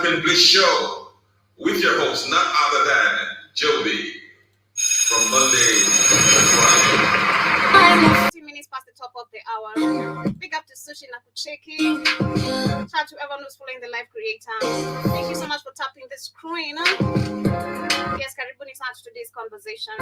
African Bliss Show with your host, none other than Joby, from Monday to Friday. 15 minutes past the top of the hour. Big up to Sushi Nakucheki. Shout out to everyone who's following the live creator. Thank you so much for tapping the screen. Yes, Karibuni sana to today's conversation.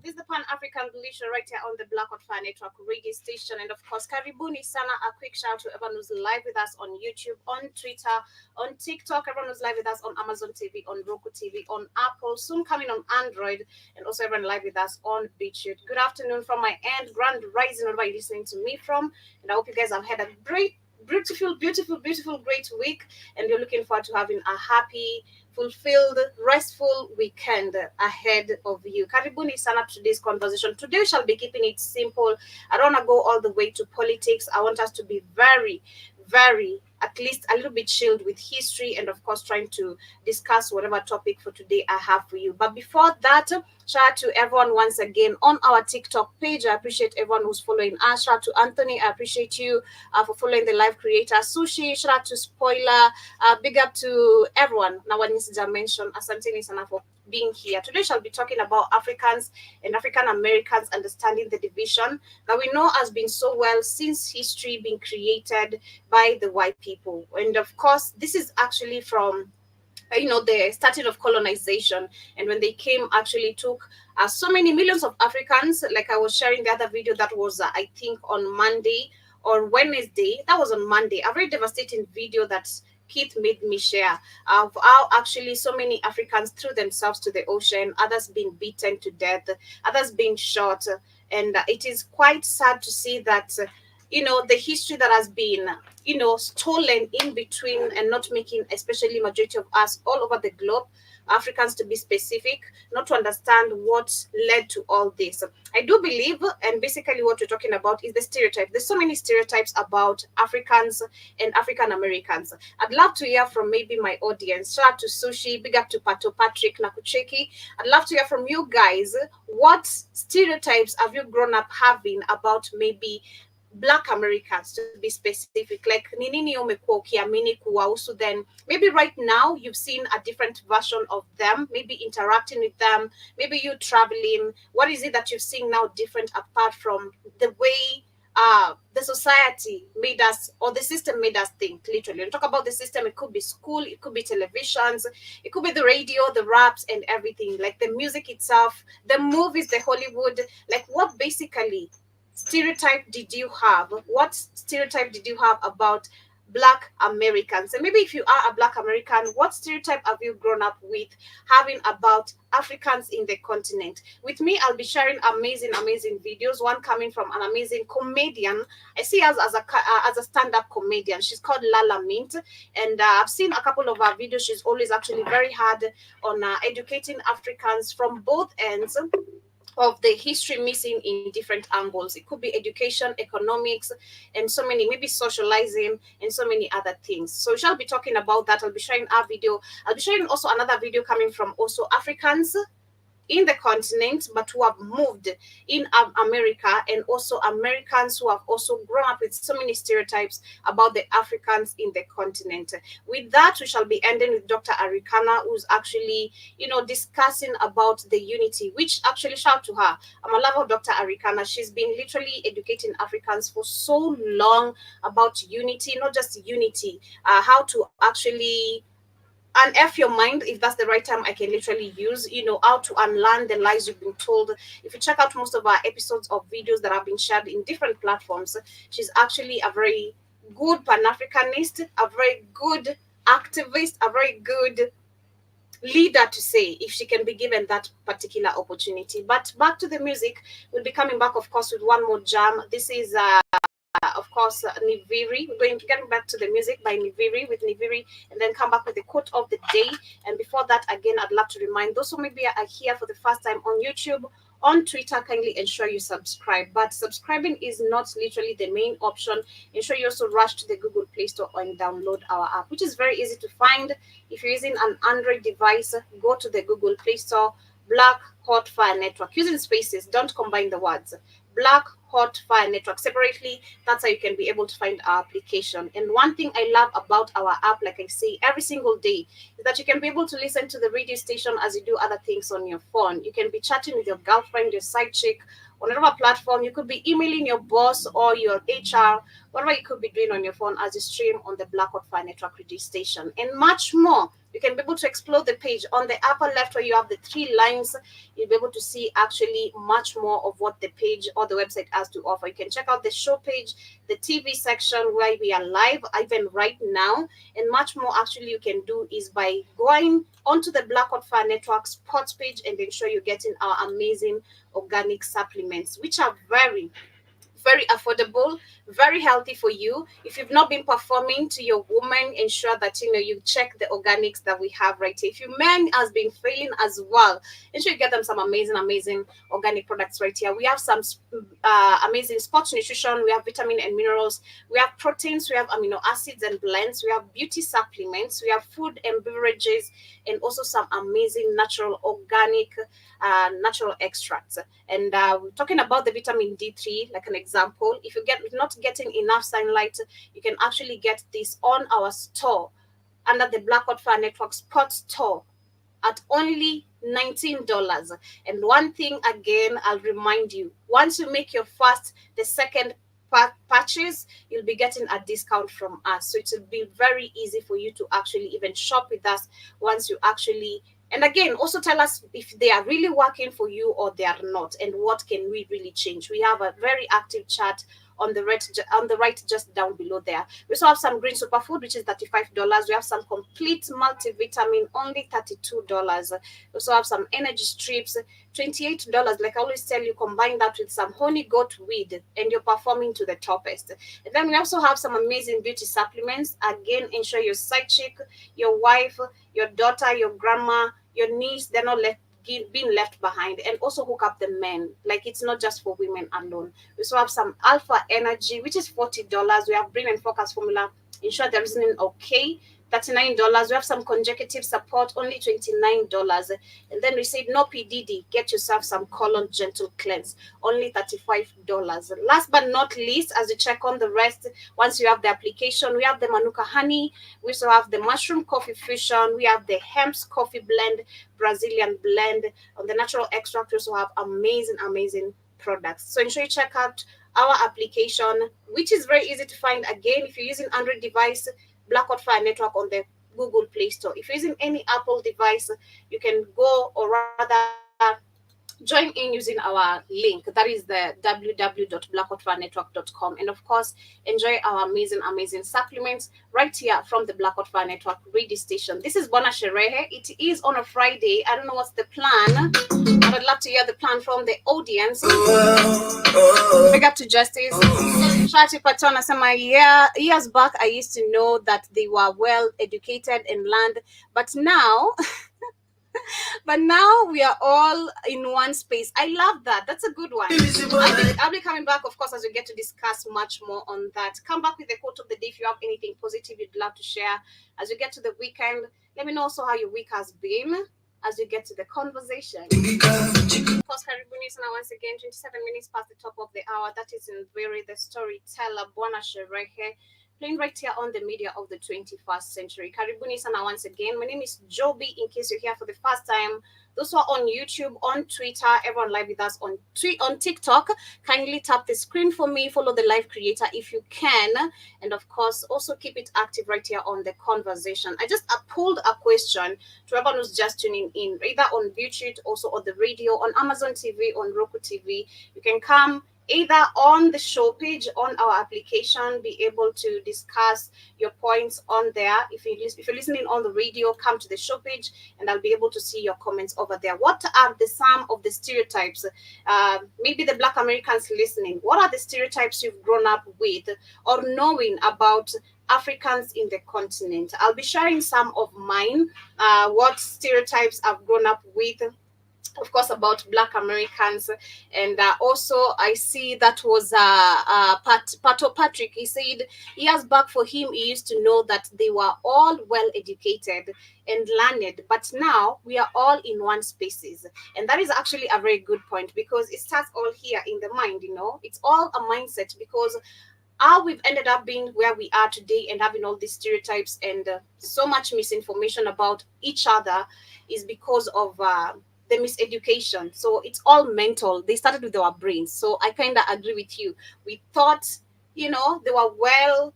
This is the Pan-African Bliss Show right here on the Black Hot Fire Network radio station. And of course, Karibuni sana. A quick shout out to everyone who's live with us on YouTube, on Twitter, on TikTok, everyone who's live with us on Amazon TV, on Roku TV, on Apple, soon coming on Android, and also everyone live with us on BitChute. Good afternoon from my end, grand rising, wherever you're listening to me from. And I hope you guys have had a great, beautiful, great week. And you're looking forward to having a happy, fulfilled, restful weekend ahead of you. Karibuni sana to today's conversation. Today we shall be keeping it simple. I don't want to go all the way to politics. I want us to be very, at least a little bit chilled with history, and of course trying to discuss whatever topic for today I have for you. But before that, shout out to everyone once again on our TikTok page. I appreciate everyone who's following us. Shout out to Anthony. I appreciate you for following the live creator. Sushi, shout out to Spoiler. Big up to everyone. Now, what needs to mention, asanteni sana for being here. Today shall be talking about Africans and African Americans understanding the division that we know has been so well since history being created by the white people. And of course, this is actually from the starting of colonization, and when they came, actually took so many millions of Africans. Like I was sharing the other video that was I think on Monday or Wednesday. That was on Monday. A very devastating video that Keith made me share of how actually so many Africans threw themselves to the ocean, others being beaten to death, others being shot. And it is quite sad to see that the history that has been stolen in between and not making, especially majority of us all over the globe, Africans to be specific, not to understand what led to all this. I do believe, and basically what we're talking about is the stereotype. There's so many stereotypes about Africans and African Americans. I'd love to hear from maybe my audience. Shout out to Sushi, big up to Pato Patrick Nakucheki. I'd love to hear from you guys. What stereotypes have you grown up having about maybe Black Americans, to be specific? Like nini umekuwa ukiamini kuwahusu, then maybe right now you've seen a different version of them, maybe interacting with them, maybe you traveling. What is it that you've seen now different, apart from the way the society made us, or the system made us think? Literally, when we talk about the system, it could be school, it could be televisions, it could be the radio, the raps and everything, like the music itself, the movies, the Hollywood. Like, what basically stereotype did you have? What stereotype did you have about Black Americans? And maybe if you are a Black American, what stereotype have you grown up with having about Africans in the continent? With me, I'll be sharing amazing videos. One coming from an amazing comedian. I see her as a stand-up comedian. She's called Lala Mint, and I've seen a couple of her videos. She's always actually very hard on educating Africans from both ends of the history missing in different angles. It could be education, economics, and so many, maybe socializing and so many other things. So we shall be talking about that. I'll be sharing our video. I'll be sharing also another video coming from also Africans in the continent, but who have moved in America, and also Americans who have also grown up with so many stereotypes about the Africans in the continent. With that, we shall be ending with Dr. Arikana, who's actually, discussing about the unity, which actually, shout out to her. I'm a lover of Dr. Arikana. She's been literally educating Africans for so long about unity, not just unity, how to actually unearth your mind, if that's the right term I can literally use, how to unlearn the lies you've been told. If you check out most of our episodes of videos that have been shared in different platforms, she's actually a very good Pan-Africanist, a very good activist, a very good leader, to say, if she can be given that particular opportunity. But back to the music. We'll be coming back, of course, with one more jam. This is of course, Niviri. We're going to get back to the music by Niviri, and then come back with the quote of the day. And before that, again, I'd love to remind those who maybe are here for the first time on YouTube, on Twitter, kindly ensure you subscribe. But subscribing is not literally the main option. Ensure you also rush to the Google Play Store and download our app, which is very easy to find. If you're using an Android device, go to the Google Play Store, Black Hot Fire Network, using spaces, don't combine the words. Black Hot Fire Network separately. That's how you can be able to find our application. And one thing I love about our app, like I say every single day, is that you can be able to listen to the radio station as you do other things on your phone. You can be chatting with your girlfriend, your side chick, on whatever platform. You could be emailing your boss or your HR, whatever you could be doing on your phone as you stream on the Black Hot Fire Network radio station, and much more. You can be able to explore the page on the upper left where you have the three lines. You'll be able to see actually much more of what the page or the website has to offer. You can check out the show page, the TV section where we are live, even right now, and much more. Actually, you can do is by going onto the Black Hot Fire Network sports page and ensure you're getting our amazing organic supplements, which are very affordable, very healthy for you. If you've not been performing to your woman, ensure that you check the organics that we have right here. If your man has been failing as well, ensure you get them some amazing organic products right here. We have some amazing sports nutrition. We have vitamin and minerals. We have proteins. We have amino acids and blends. We have beauty supplements. We have food and beverages, and also some amazing natural organic natural extracts. And we're talking about the vitamin D3, like an example. If you're not getting enough sunlight, you can actually get this on our store under the Black Hot Fire Network Sports Store at only $19. And one thing again, I'll remind you, once you make your first, the second purchase, you'll be getting a discount from us. So it will be very easy for you to actually even shop with us once you actually. And again, also tell us if they are really working for you or they are not, and what can we really change. We have a very active chat on the right, just down below there. We also have some green superfood, which is $35. We have some complete multivitamin, only $32. We also have some energy strips, $28. Like I always tell you, combine that with some honey goat weed and you're performing to the toppest. And then we also have some amazing beauty supplements. Again, ensure your side chick, your wife, your daughter, your grandma, your niece, they're not being left behind. And also hook up the men, like it's not just for women alone. We also have some alpha energy, which is $40. We have brain and focus formula, ensure they're listening okay, $39. We have some consecutive support, only $29. And then we said no PDD, get yourself some colon gentle cleanse, only $35. Last but not least, as you check on the rest, once you have the application, we have the Manuka honey. We also have the mushroom coffee fusion. We have the hemp's coffee blend, Brazilian blend. On the natural extract, we also have amazing products. So ensure you check out our application, which is very easy to find. Again, if you're using Android device, Black Hot Fire Network on the Google Play Store. If you're using any Apple device, you can go, or rather join in using our link. That is the www.blackhotfirenetwork.com. And of course, enjoy our amazing supplements right here from the Black Hot Fire Network radio station. This is Bona Sherehe. It is on a Friday. I don't know what's the plan, but I'd love to hear the plan from the audience. Big up to Justice. Shati Patona Sama, years back, I used to know that they were well educated and learned, but now we are all in one space. I love that. That's a good one. I'll be coming back, of course, as we get to discuss much more on that. Come back with the quote of the day if you have anything positive you'd love to share. As we get to the weekend, let me know also how your week has been as we get to the conversation. Of course, Karibuni sana once again, 27 minutes past the top of the hour. That is in Very the Storyteller, Bwana Sherehe, playing right here on the media of the 21st century. Karibuni sana once again. My name is Joby, in case you're here for the first time. Those who are on YouTube, on Twitter, everyone live with us on TikTok, kindly tap the screen for me, follow the live creator if you can, and of course, also keep it active right here on the conversation. I just pulled a question to everyone who's just tuning in, either on YouTube, also on the radio, on Amazon TV, on Roku TV. You can come either on the show page on our application, be able to discuss your points on there. If you're listening on the radio, come to the show page and I'll be able to see your comments over there. What are some of the stereotypes? Maybe the Black Americans listening, what are the stereotypes you've grown up with or knowing about Africans in the continent? I'll be sharing some of mine, what stereotypes I've grown up with of course, about Black Americans. And also, I see that was Pato Patrick. He said years back, for him, he used to know that they were all well educated and learned, but now we are all in one spaces. And that is actually a very good point, because it starts all here in the mind. It's all a mindset, because how we've ended up being where we are today and having all these stereotypes and so much misinformation about each other is because of the miseducation. So it's all mental. They started with our brains. So I kind of agree with you. We thought, they were well,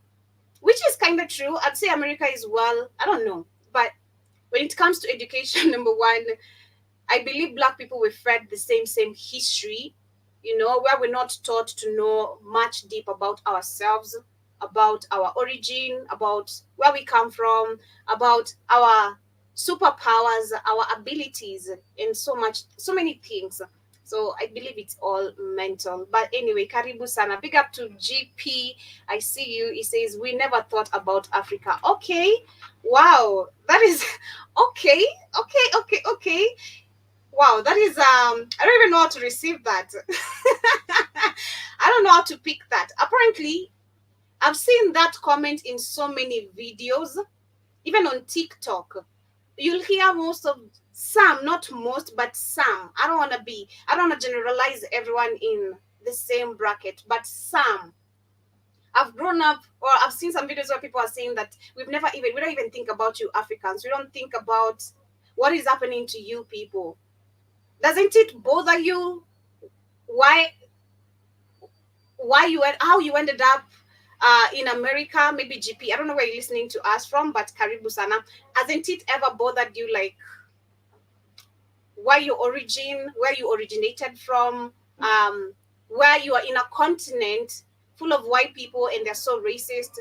which is kind of true. I'd say America is well, I don't know. But when it comes to education, number one, I believe Black people were fed the same history, where we're not taught to know much deep about ourselves, about our origin, about where we come from, about our superpowers, our abilities, and so many things. So I believe it's all mental. But anyway, Karibu Sana. Big up to GP. I see you. He says, we never thought about Africa. Okay. Wow. That is okay. Okay. Wow, that is I don't even know how to receive that. I don't know how to pick that. Apparently, I've seen that comment in so many videos, even on TikTok. You'll hear most of some, not most, but some. I don't want to generalize everyone in the same bracket, but some. I've grown up, or I've seen some videos where people are saying that we don't even think about you Africans. We don't think about what is happening to you people. Doesn't it bother you why how you ended up in America? Maybe GP, I don't know where you're listening to us from, but Karibu Sana. Hasn't it ever bothered you, like where you originated from, where you are in a continent full of white people and they're so racist?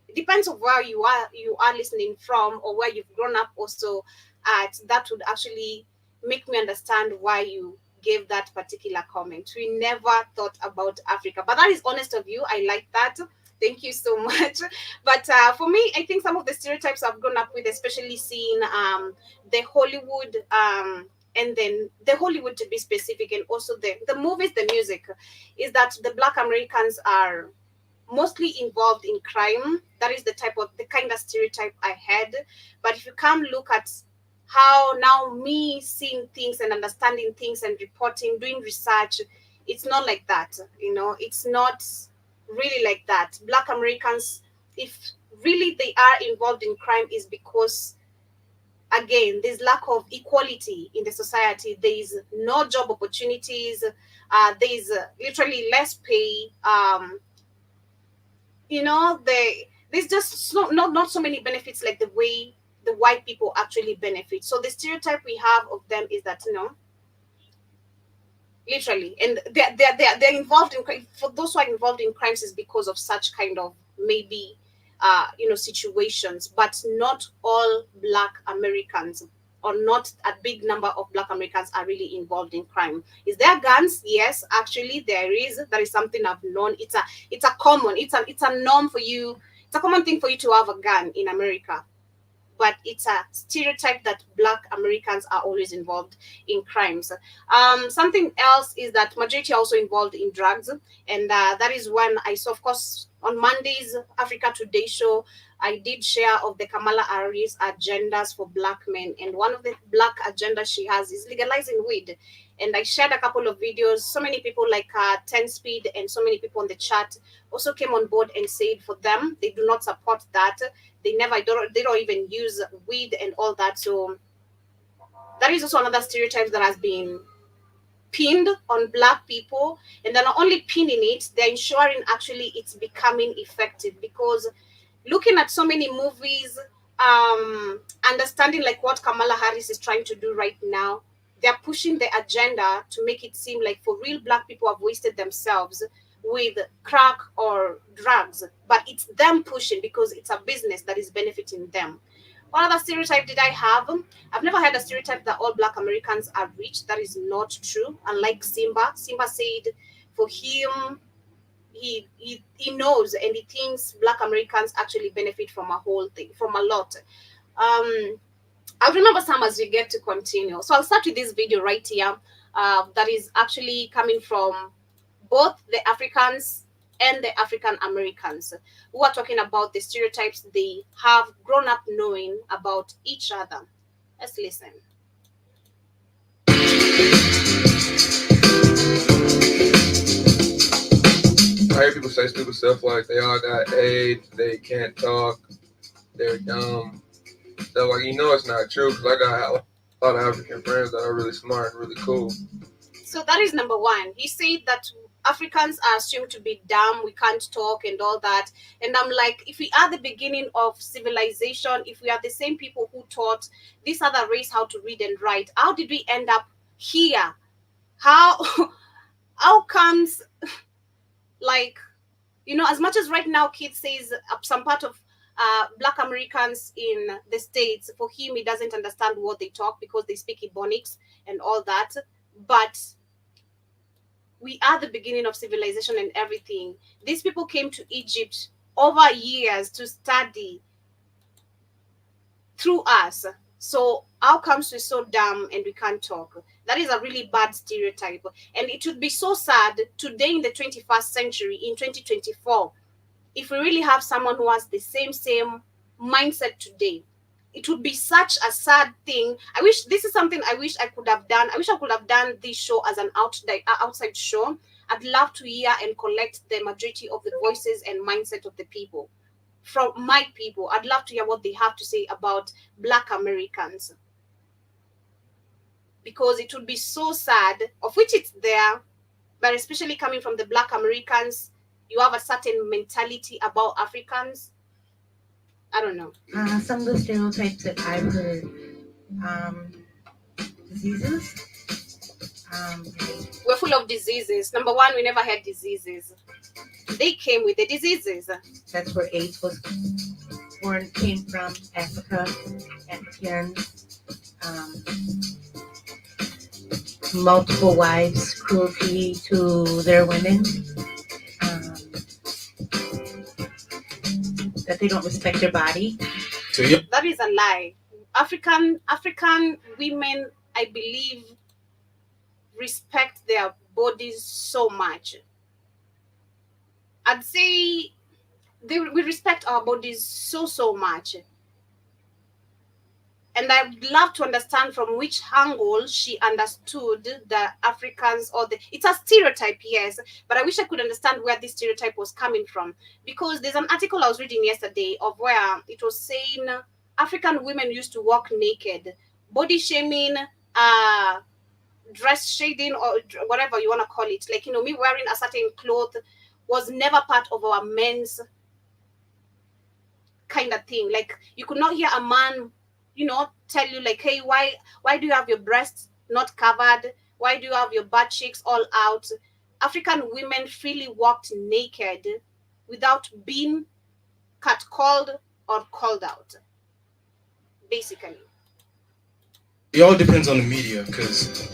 It depends on where you are listening from, or where you've grown up also at. That would actually make me understand why you gave that particular comment. We never thought about Africa, but that is honest of you. I like that. Thank you so much. But for me, I think some of the stereotypes I've grown up with, especially seeing the Hollywood, and then the Hollywood, to be specific, and also the movies, the music, is that the Black Americans are mostly involved in crime. That is the kind of stereotype I had. But if you come look at how now me seeing things and understanding things and reporting, doing research, it's not like that. It's not really like that. Black Americans, if really they are involved in crime, is because, again, there's lack of equality in the society. There's no job opportunities. There's literally less pay. There's just not so many benefits like the way the white people actually benefit. So the stereotype we have of them is that, literally, and they're involved in crime. For those who are involved in crimes, is because of such kind of, maybe, situations. But not all Black Americans, or not a big number of Black Americans, are really involved in crime. Is there guns? Yes, actually there is. That is something I've known. It's a norm for you. It's a common thing for you to have a gun in America, but it's a stereotype that Black Americans are always involved in crimes. Something else is that majority are also involved in drugs, and that is when I saw, of course, on Monday's Africa Today show, I did share of the Kamala Harris agendas for Black men, and one of the Black agendas she has is legalizing weed. And I shared a couple of videos. So many people like 10 Speed and so many people on the chat also came on board and said for them, they do not support that. They don't even use weed and all that. So that is also another stereotype that has been pinned on Black people. And they're not only pinning it, they're ensuring actually it's becoming effective, because looking at so many movies, understanding like what Kamala Harris is trying to do right now, they're pushing the agenda to make it seem like for real Black people have wasted themselves with crack or drugs, but it's them pushing because it's a business that is benefiting them. What other stereotype did I have? I've never had a stereotype that all Black Americans are rich. That is not true. Unlike Simba said for him, he knows and he thinks Black Americans actually benefit from a whole thing, from a lot. Um, I'll remember some as we get to continue. So I'll start with this video right here that is actually coming from both the Africans and the African Americans who are talking about the stereotypes they have grown up knowing about each other. Let's listen. I hear people say stupid stuff like they all got AIDS, they can't talk, they're dumb. So, like, it's not true because I got a lot of African friends that are really smart and really cool. So that is number one. He said that Africans are assumed to be dumb, we can't talk and all that. And I'm like, if we are the beginning of civilization, if we are the same people who taught this other race how to read and write, how did we end up here? How comes, like, as much as right now kid says some part of Black Americans in the States, for him, he doesn't understand what they talk because they speak Ebonics and all that. But we are the beginning of civilization and everything. These people came to Egypt over years to study through us. So how comes we're so dumb and we can't talk? That is a really bad stereotype. And it would be so sad today in the 21st century, in 2024, if we really have someone who has the same mindset today. It would be such a sad thing. This is something I wish I could have done. I wish I could have done this show as an outside show. I'd love to hear and collect the majority of the voices and mindset of the people. From my people, I'd love to hear what they have to say about Black Americans. Because it would be so sad, of which it's there, but especially coming from the Black Americans, you have a certain mentality about Africans. I don't know. Some of the stereotypes that I've heard, diseases. We're full of diseases. Number one, we never had diseases. They came with the diseases. That's where AIDS came from, Africa, Africans. Multiple wives, cruelty to their women. That they don't respect their body. That is a lie. African women, I believe, respect their bodies so much. I'd say we respect our bodies so much. And I'd love to understand from which angle she understood the Africans it's a stereotype, yes, but I wish I could understand where this stereotype was coming from. Because there's an article I was reading yesterday of where it was saying African women used to walk naked, body shaming, dress shading, or whatever you want to call it. Like, me wearing a certain cloth was never part of our men's kind of thing. Like, you could not hear a man tell you like, hey, why do you have your breasts not covered? Why do you have your butt cheeks all out? African women freely walked naked without being catcalled or called out, basically. It all depends on the media, because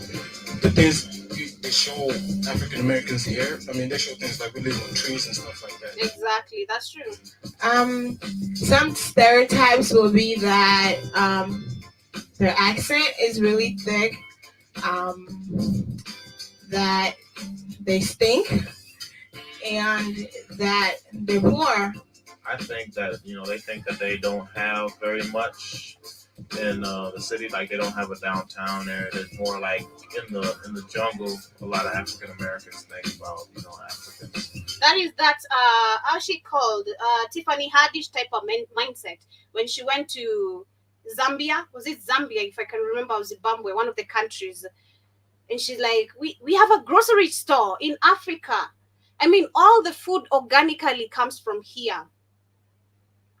the things they show African Americans here, they show things like we live on trees and stuff like that. Exactly, that's true. Some stereotypes will be that their accent is really thick, that they stink, and that they're poor. I think that they think that they don't have very much in the city, like they don't have a downtown area. There's more like in the jungle. A lot of African Americans think about Africans. That is how she called Tiffany Haddish type of mindset when she went to Zambia. Was it Zambia, if I can remember, or Zimbabwe, one of the countries? And she's like, we have a grocery store in Africa. All the food organically comes from here.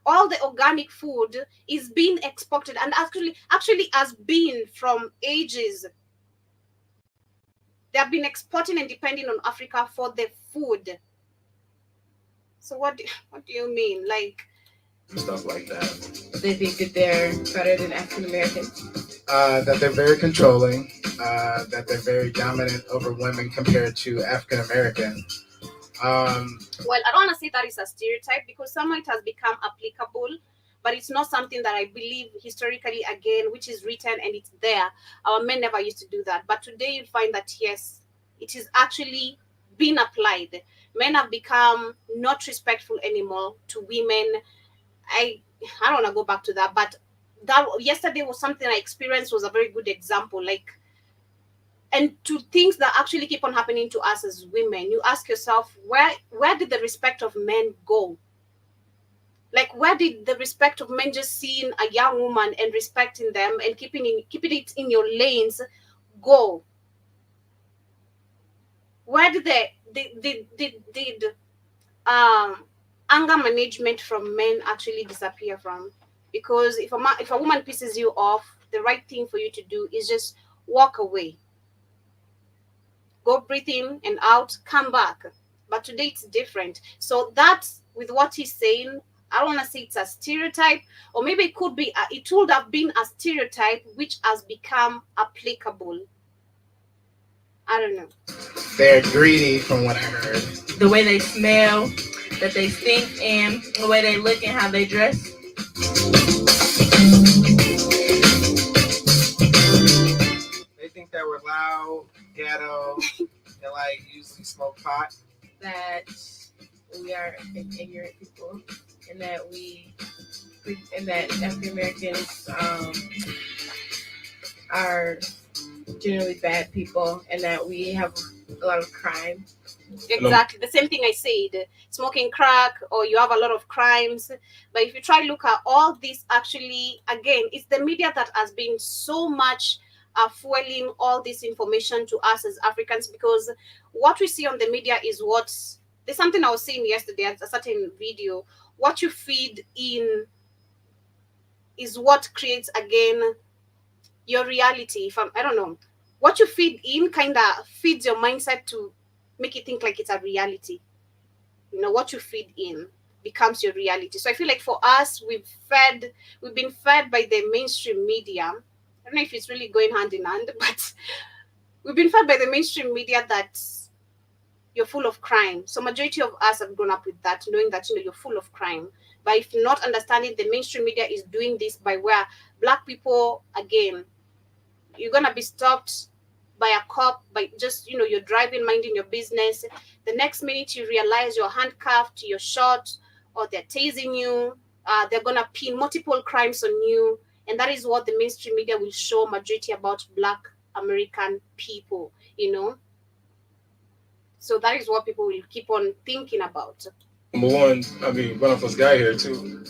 All the organic food is being exported and actually has been from ages. They have been exporting and depending on Africa for the food. So what do you mean? Like, stuff like that. They think that they're better than African Americans. That they're very controlling, that they're very dominant over women compared to African American. Well, I don't want to say that is a stereotype because somehow it has become applicable. but it's not something that I believe historically, again, which is written and it's there. Our men never used to do that. But today you find that, yes, it is actually being applied. Men have become not respectful anymore to women. I don't want to go back to that, but that yesterday was something I experienced, was a very good example. Like, and to things that actually keep on happening to us as women, you ask yourself, where did the respect of men go? Like, where did the respect of men, just seeing a young woman and respecting them and keeping it in your lanes, go? Where did did anger management from men actually disappear from? Because if a woman pisses you off, the right thing for you to do is just walk away. Go breathe in and out, come back. But today it's different. So that's with what he's saying. I don't want to say it's a stereotype, or maybe it could be, it would have been a stereotype which has become applicable. I don't know. They're greedy, from what I heard. The way they smell, that they stink, and the way they look and how they dress. They think that we're loud, ghetto, and like usually smoke pot. That we are ignorant people, and that African Americans are generally bad people, and that we have a lot of crime. Exactly the same thing I said, smoking crack, or you have a lot of crimes. But if you try to look at all this, actually, again, it's the media that has been so much fueling all this information to us as Africans, because what we see on the media is there's something I was saying yesterday at a certain video. What you feed in is what creates, again, your reality. I don't know, what you feed in kind of feeds your mindset to make you think like it's a reality. What you feed in becomes your reality. So I feel like for us, we've been fed by the mainstream media. I don't know if it's really going hand in hand, but we've been fed by the mainstream media that you're full of crime. So majority of us have grown up with that, knowing that you're full of crime. But if not understanding, the mainstream media is doing this by where Black people, again, you're gonna be stopped by a cop by just you're driving, minding your business. The next minute you realize you're handcuffed, you're shot, or they're tasing you. They're gonna pin multiple crimes on you, and that is what the mainstream media will show majority about Black American people. So that is what people will keep on thinking about. Number one, I mean, when I first got here too,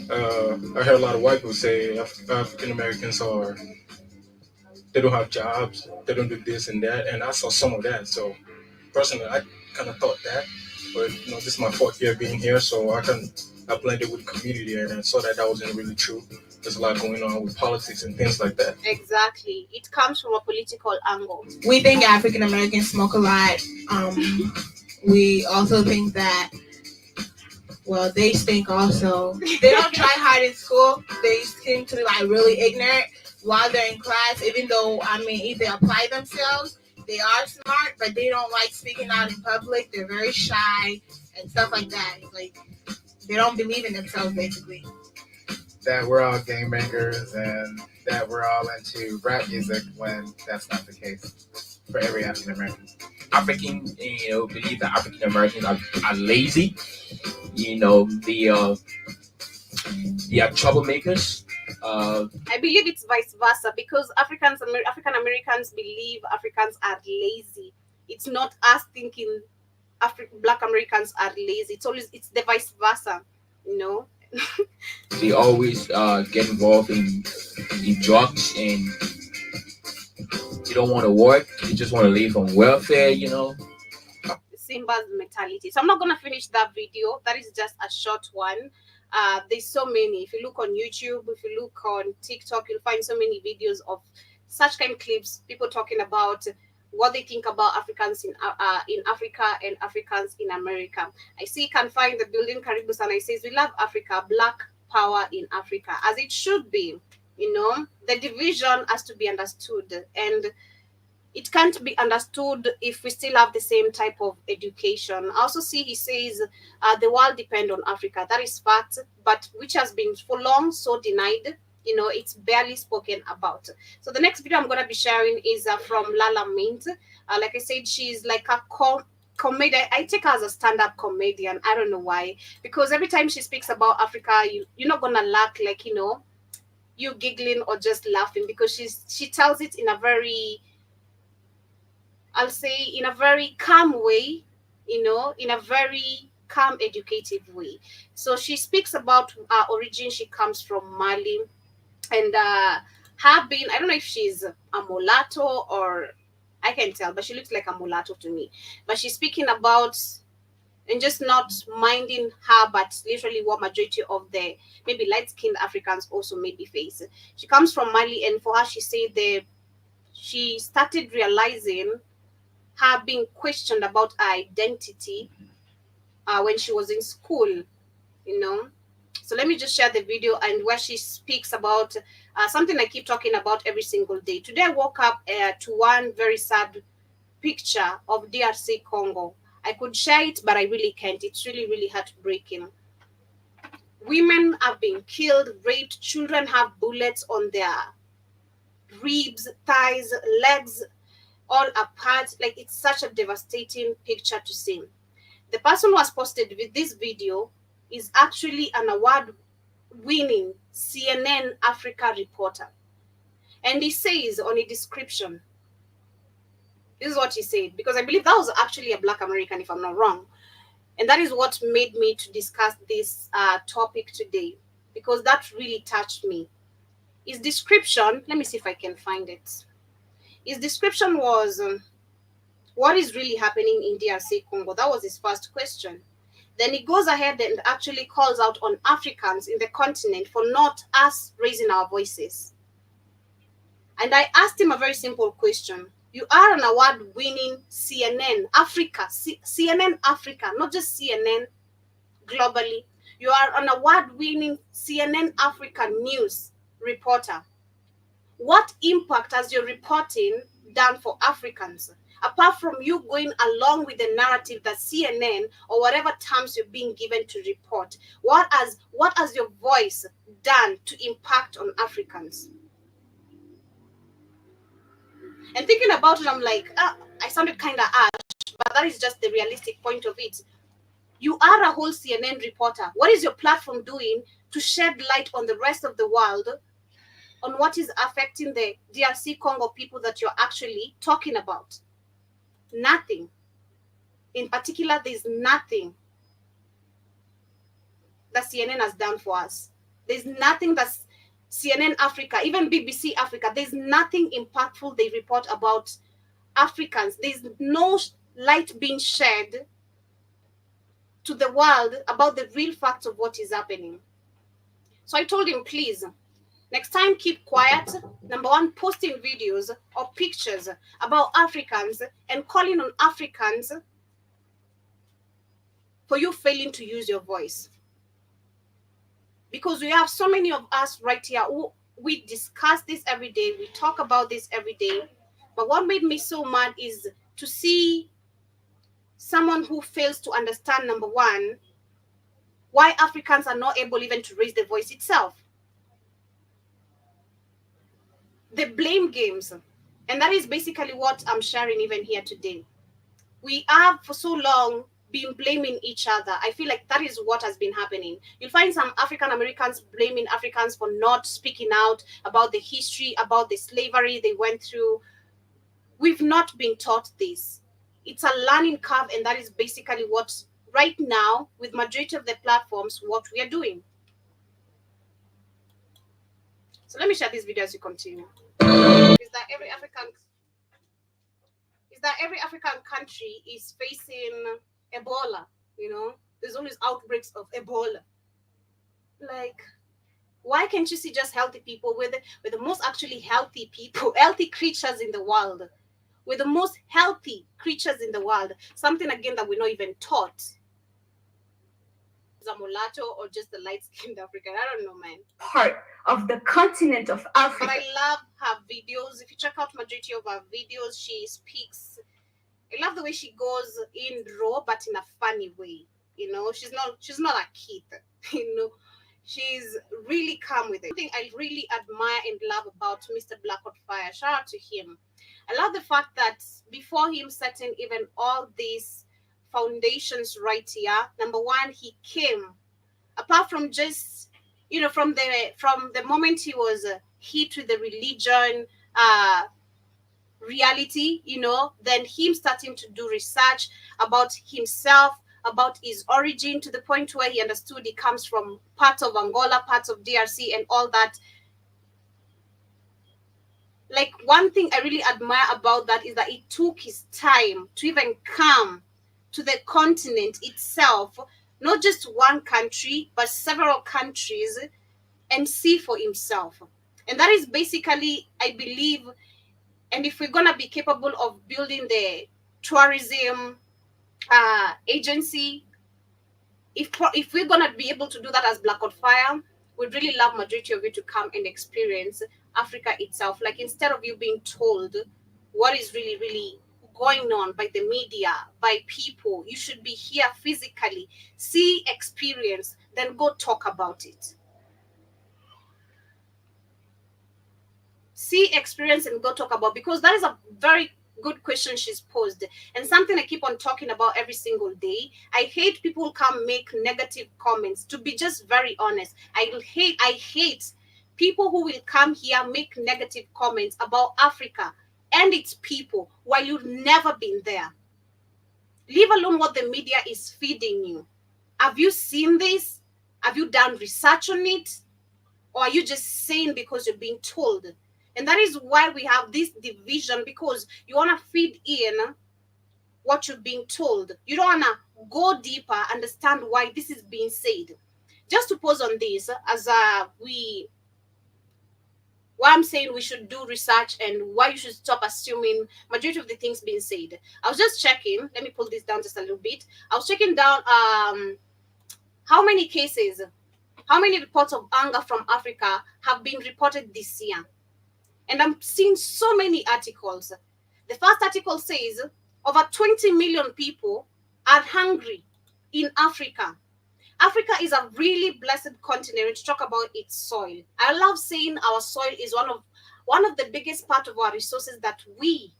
I heard a lot of white people say African Americans they don't have jobs, they don't do this and that, and I saw some of that. So personally, I kind of thought that, but this is my fourth year being here, so I blended with the community and I saw that wasn't really true. There's a lot going on with politics and things like that. Exactly, it comes from a political angle. We think African Americans smoke a lot. We also think that, well, they stink also. They don't try hard in school. They seem to be like really ignorant while they're in class, even though, if they apply themselves, they are smart, but they don't like speaking out in public. They're very shy and stuff like that. Like, they don't believe in themselves, basically. That we're all gangbangers and that we're all into rap music, when that's not the case for every African American. African, believe that African Americans are lazy. They are troublemakers. I believe it's vice versa, because African Americans believe Africans are lazy. It's not us thinking Black Americans are lazy. It's the vice versa. They always get involved in drugs, and you don't want to work. You just want to live on welfare. Simba's mentality. So I'm not gonna finish that video. That is just a short one. There's so many. If you look on YouTube, if you look on TikTok, you'll find so many videos of such kind of clips, people talking about what they think about Africans in Africa and Africans in America. I see you can find the building Caribus, and I says, we love Africa, Black power in Africa, as it should be. The division has to be understood. And it can't be understood if we still have the same type of education. I also see he says the world depend on Africa. That is fact, but which has been for long so denied. It's barely spoken about. So the next video I'm going to be sharing is from Lala Mint. Like I said, she's like a comedian. I take her as a stand-up comedian. I don't know why, because every time she speaks about Africa, you're not gonna lack, like, you giggling or just laughing, because she tells it in a very, I'll say, in a very calm way, in a very calm, educative way. So she speaks about her origin. She comes from Mali, and her being, I don't know if she's a mulatto or I can tell, but she looks like a mulatto to me. But she's speaking about, and just not minding her, but literally what majority of the maybe light-skinned Africans also maybe face. She comes from Mali, and for her, she said she started realizing her being questioned about her identity when she was in school, you know. So let me just share the video, and where she speaks about something I keep talking about every single day. Today I woke up to one very sad picture of DRC Congo. I could share it, but I really can't. It's really, really heartbreaking. Women have been killed, raped, children have bullets on their ribs, thighs, legs, all apart. Like, it's such a devastating picture to see. The person who has posted with this video is actually an award-winning CNN Africa reporter. And he says on a description, this is what he said, because I believe that was actually a Black American, if I'm not wrong. And that is what made me to discuss this topic today, because that really touched me. His description, let me see if I can find it. His description was, what is really happening in DRC Congo? That was his first question. Then he goes ahead and actually calls out on Africans in the continent for not us raising our voices. And I asked him a very simple question. You are an award-winning CNN Africa, CNN Africa, not just CNN globally. You are an award-winning CNN Africa news reporter. What impact has your reporting done for Africans? Apart from you going along with the narrative that CNN or whatever terms you're being given to report, what has your voice done to impact on Africans? And thinking about it, I'm like, I sounded kind of harsh, but that is just the realistic point of it. You are a whole CNN reporter. What is your platform doing to shed light on the rest of the world on what is affecting the DRC Congo people that you're actually talking about? Nothing. In particular, there's nothing that CNN has done for us. There's nothing that CNN Africa, even BBC Africa, there's nothing impactful they report about Africans. There's no light being shed to the world about the real facts of what is happening. So I told him, please, next time keep quiet. Number one, posting videos or pictures about Africans and calling on Africans for you failing to use your voice. Because we have so many of us right here who we discuss this every day, we talk about this every day. But what made me so mad is to see someone who fails to understand, number one, why Africans are not able even to raise their voice itself. The blame games. And that is basically what I'm sharing even here today. We have for so long been blaming each other. I feel like that is what has been happening. You'll find some African Americans blaming Africans for not speaking out about the history, about the slavery they went through. We've not been taught this. It's a learning curve, and that is basically what, right now, with majority of the platforms, what we are doing. So let me share this video as you continue. Is that every African country is facing Ebola, there's always outbreaks of Ebola. Like, why can't you see just healthy people with the most actually healthy people, healthy creatures in the world, with the most healthy creatures in the world? Something again that we're not even taught. a mulatto or just a light-skinned African. I don't know, man. Part of the continent of But Africa. I love her videos. If you check out majority of her videos, she speaks. I love the way she goes in raw, but in a funny way. You know, she's not a kid. You know, she's really calm with it. Something I really admire and love about Mr. Blackwood-Fire. Shout out to him. I love the fact that before him setting even all these foundations right here, number one, he came apart from just, you know, from the moment he was hit with the religion reality, you know, then him starting to do research about himself, about his origin, to the point where he understood he comes from parts of Angola, parts of DRC, and all that. Like, one thing I really admire about that is that it took his time to even come to the continent itself, not just one country, but several countries, and see for himself. And that is basically, I believe, and if we're going to be capable of building the tourism agency, if we're going to be able to do that as Blackwood-Fire, we'd really love majority of you to come and experience Africa itself. Like, instead of you being told what is really, really going on by the media, by people, you should be here physically, see, experience, then go talk about it. See, experience, and go talk about, because that is a very good question she's posed, and something I keep on talking about every single day. I hate people who come make negative comments. To be just very honest, I hate people who will come here make negative comments about Africa and its people while you've never been there. Leave alone what the media is feeding you. Have you seen this? Have you done research on it? Or are you just saying because you're being told? And that is why we have this division, because you want to feed in what you're being told. You don't want to go deeper, understand why this is being said. Just to pause on this, as why I'm saying we should do research and why you should stop assuming majority of the things being said. I was just checking. Let me pull this down just a little bit. I was checking down how many cases, how many reports of anger from Africa have been reported this year. And I'm seeing so many articles. The first article says over 20 million people are hungry in Africa. Africa is a really blessed continent to talk about its soil. I love saying our soil is one of the biggest part of our resources that we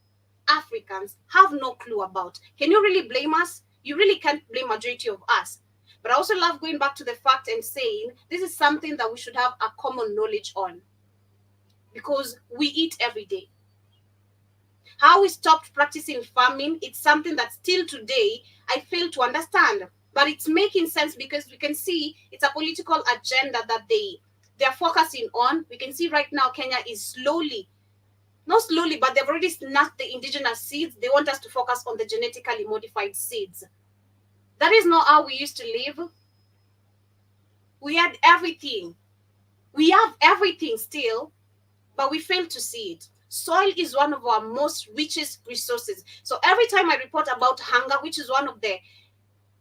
Africans have no clue about. Can you really blame us? You really can't blame majority of us. But I also love going back to the fact and saying this is something that we should have a common knowledge on, because we eat every day. How we stopped practicing farming, it's something that still today I fail to understand. But it's making sense because we can see it's a political agenda that they're focusing on. We can see right now Kenya is not slowly, but they've already snatched the indigenous seeds. They want us to focus on the genetically modified seeds. That is not how we used to live. We had everything. We have everything still, but we fail to see it. Soil is one of our most richest resources. So every time I report about hunger, which is one of the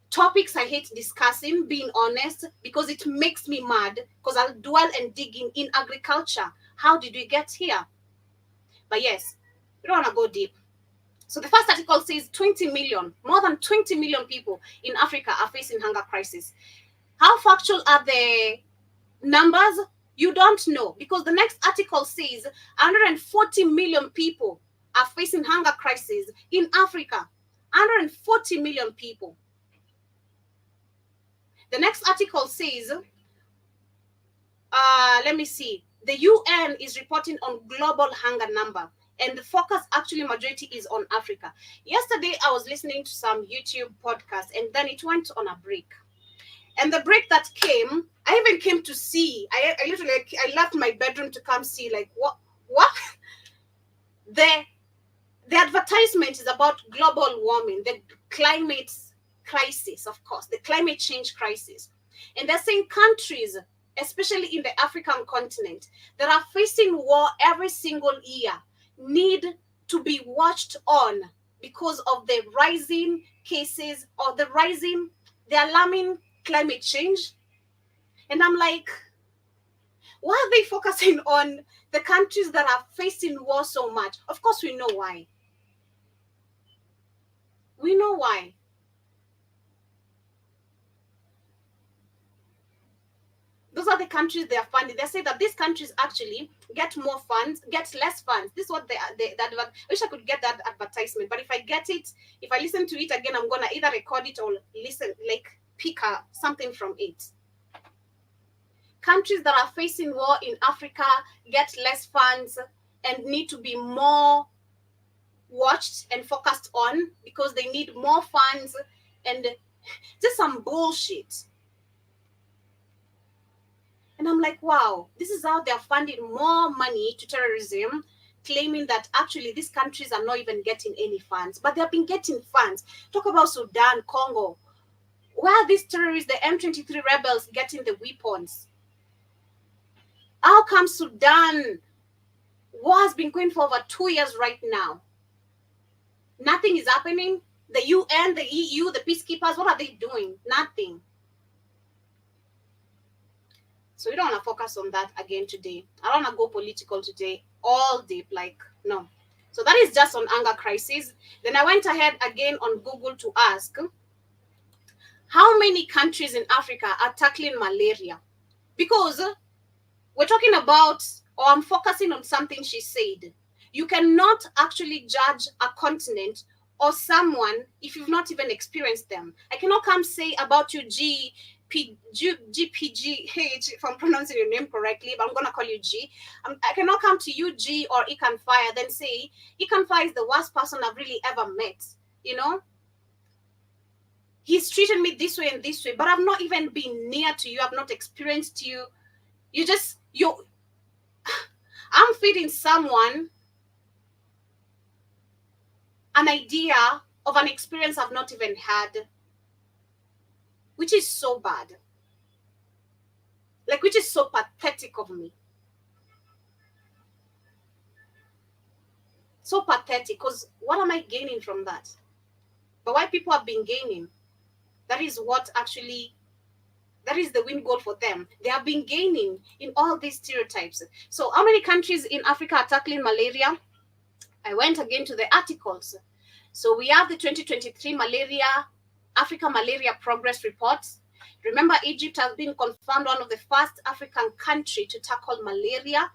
topics I hate discussing, being honest, because it makes me mad, because I'll dwell and dig in agriculture. How did we get here? But yes, we don't want to go deep. So the first article says 20 million, more than 20 million people in Africa are facing hunger crisis. How factual are the numbers? You don't know, because the next article says 140 million people are facing hunger crisis in Africa. 140 million people. The next article says, let me see, the UN is reporting on global hunger number, and the focus actually majority is on Africa. Yesterday, I was listening to some YouTube podcast, and then it went on a break. And the break that came, I even came to see, I literally, I left my bedroom to come see, like, what? The advertisement is about global warming, the climate crisis, of course, the climate change crisis. And they're saying countries, especially in the African continent, that are facing war every single year, need to be watched on because of the rising cases or the alarming climate change. And I'm like, why are they focusing on the countries that are facing war so much? Of course, we know why. We know why. Those are the countries they are funding. They say that these countries actually get more funds, get less funds. This is what I wish I could get that advertisement. But if I get it, if I listen to it again, I'm gonna either record it or listen, like pick up something from it. Countries that are facing war in Africa get less funds and need to be more watched and focused on because they need more funds, and just some bullshit. And I'm like, wow, this is how they're funding more money to terrorism, claiming that actually these countries are not even getting any funds, but they've been getting funds. Talk about Sudan, Congo. Where are these terrorists, the M23 rebels, getting the weapons? How come Sudan war has been going for over 2 years right now? Nothing is happening. The UN, the EU, the peacekeepers, what are they doing? Nothing. So we don't want to focus on that again today. I don't want to go political today, all deep, like, no. So that is just on anger crisis. Then I went ahead again on Google to ask, how many countries in Africa are tackling malaria? Because we're talking about, or I'm focusing on something she said. You cannot actually judge a continent or someone if you've not even experienced them. I cannot come say about you, GPGH, if I'm pronouncing your name correctly, but I'm going to call you G. I cannot come to you, G, or Ikan Fire, then say, Ikan Fire is the worst person I've really ever met. You know? He's treated me this way and this way, but I've not even been near to you. I've not experienced you. I'm feeding someone an idea of an experience I've not even had, which is so bad. Like, which is so pathetic of me. So pathetic, because what am I gaining from that? But why people have been gaining, that is what actually, that is the win goal for them. They have been gaining in all these stereotypes. So how many countries in Africa are tackling malaria? I went again to the articles. So we have the 2023 Africa Malaria Progress Report. Remember, Egypt has been confirmed one of the first African country to tackle malaria.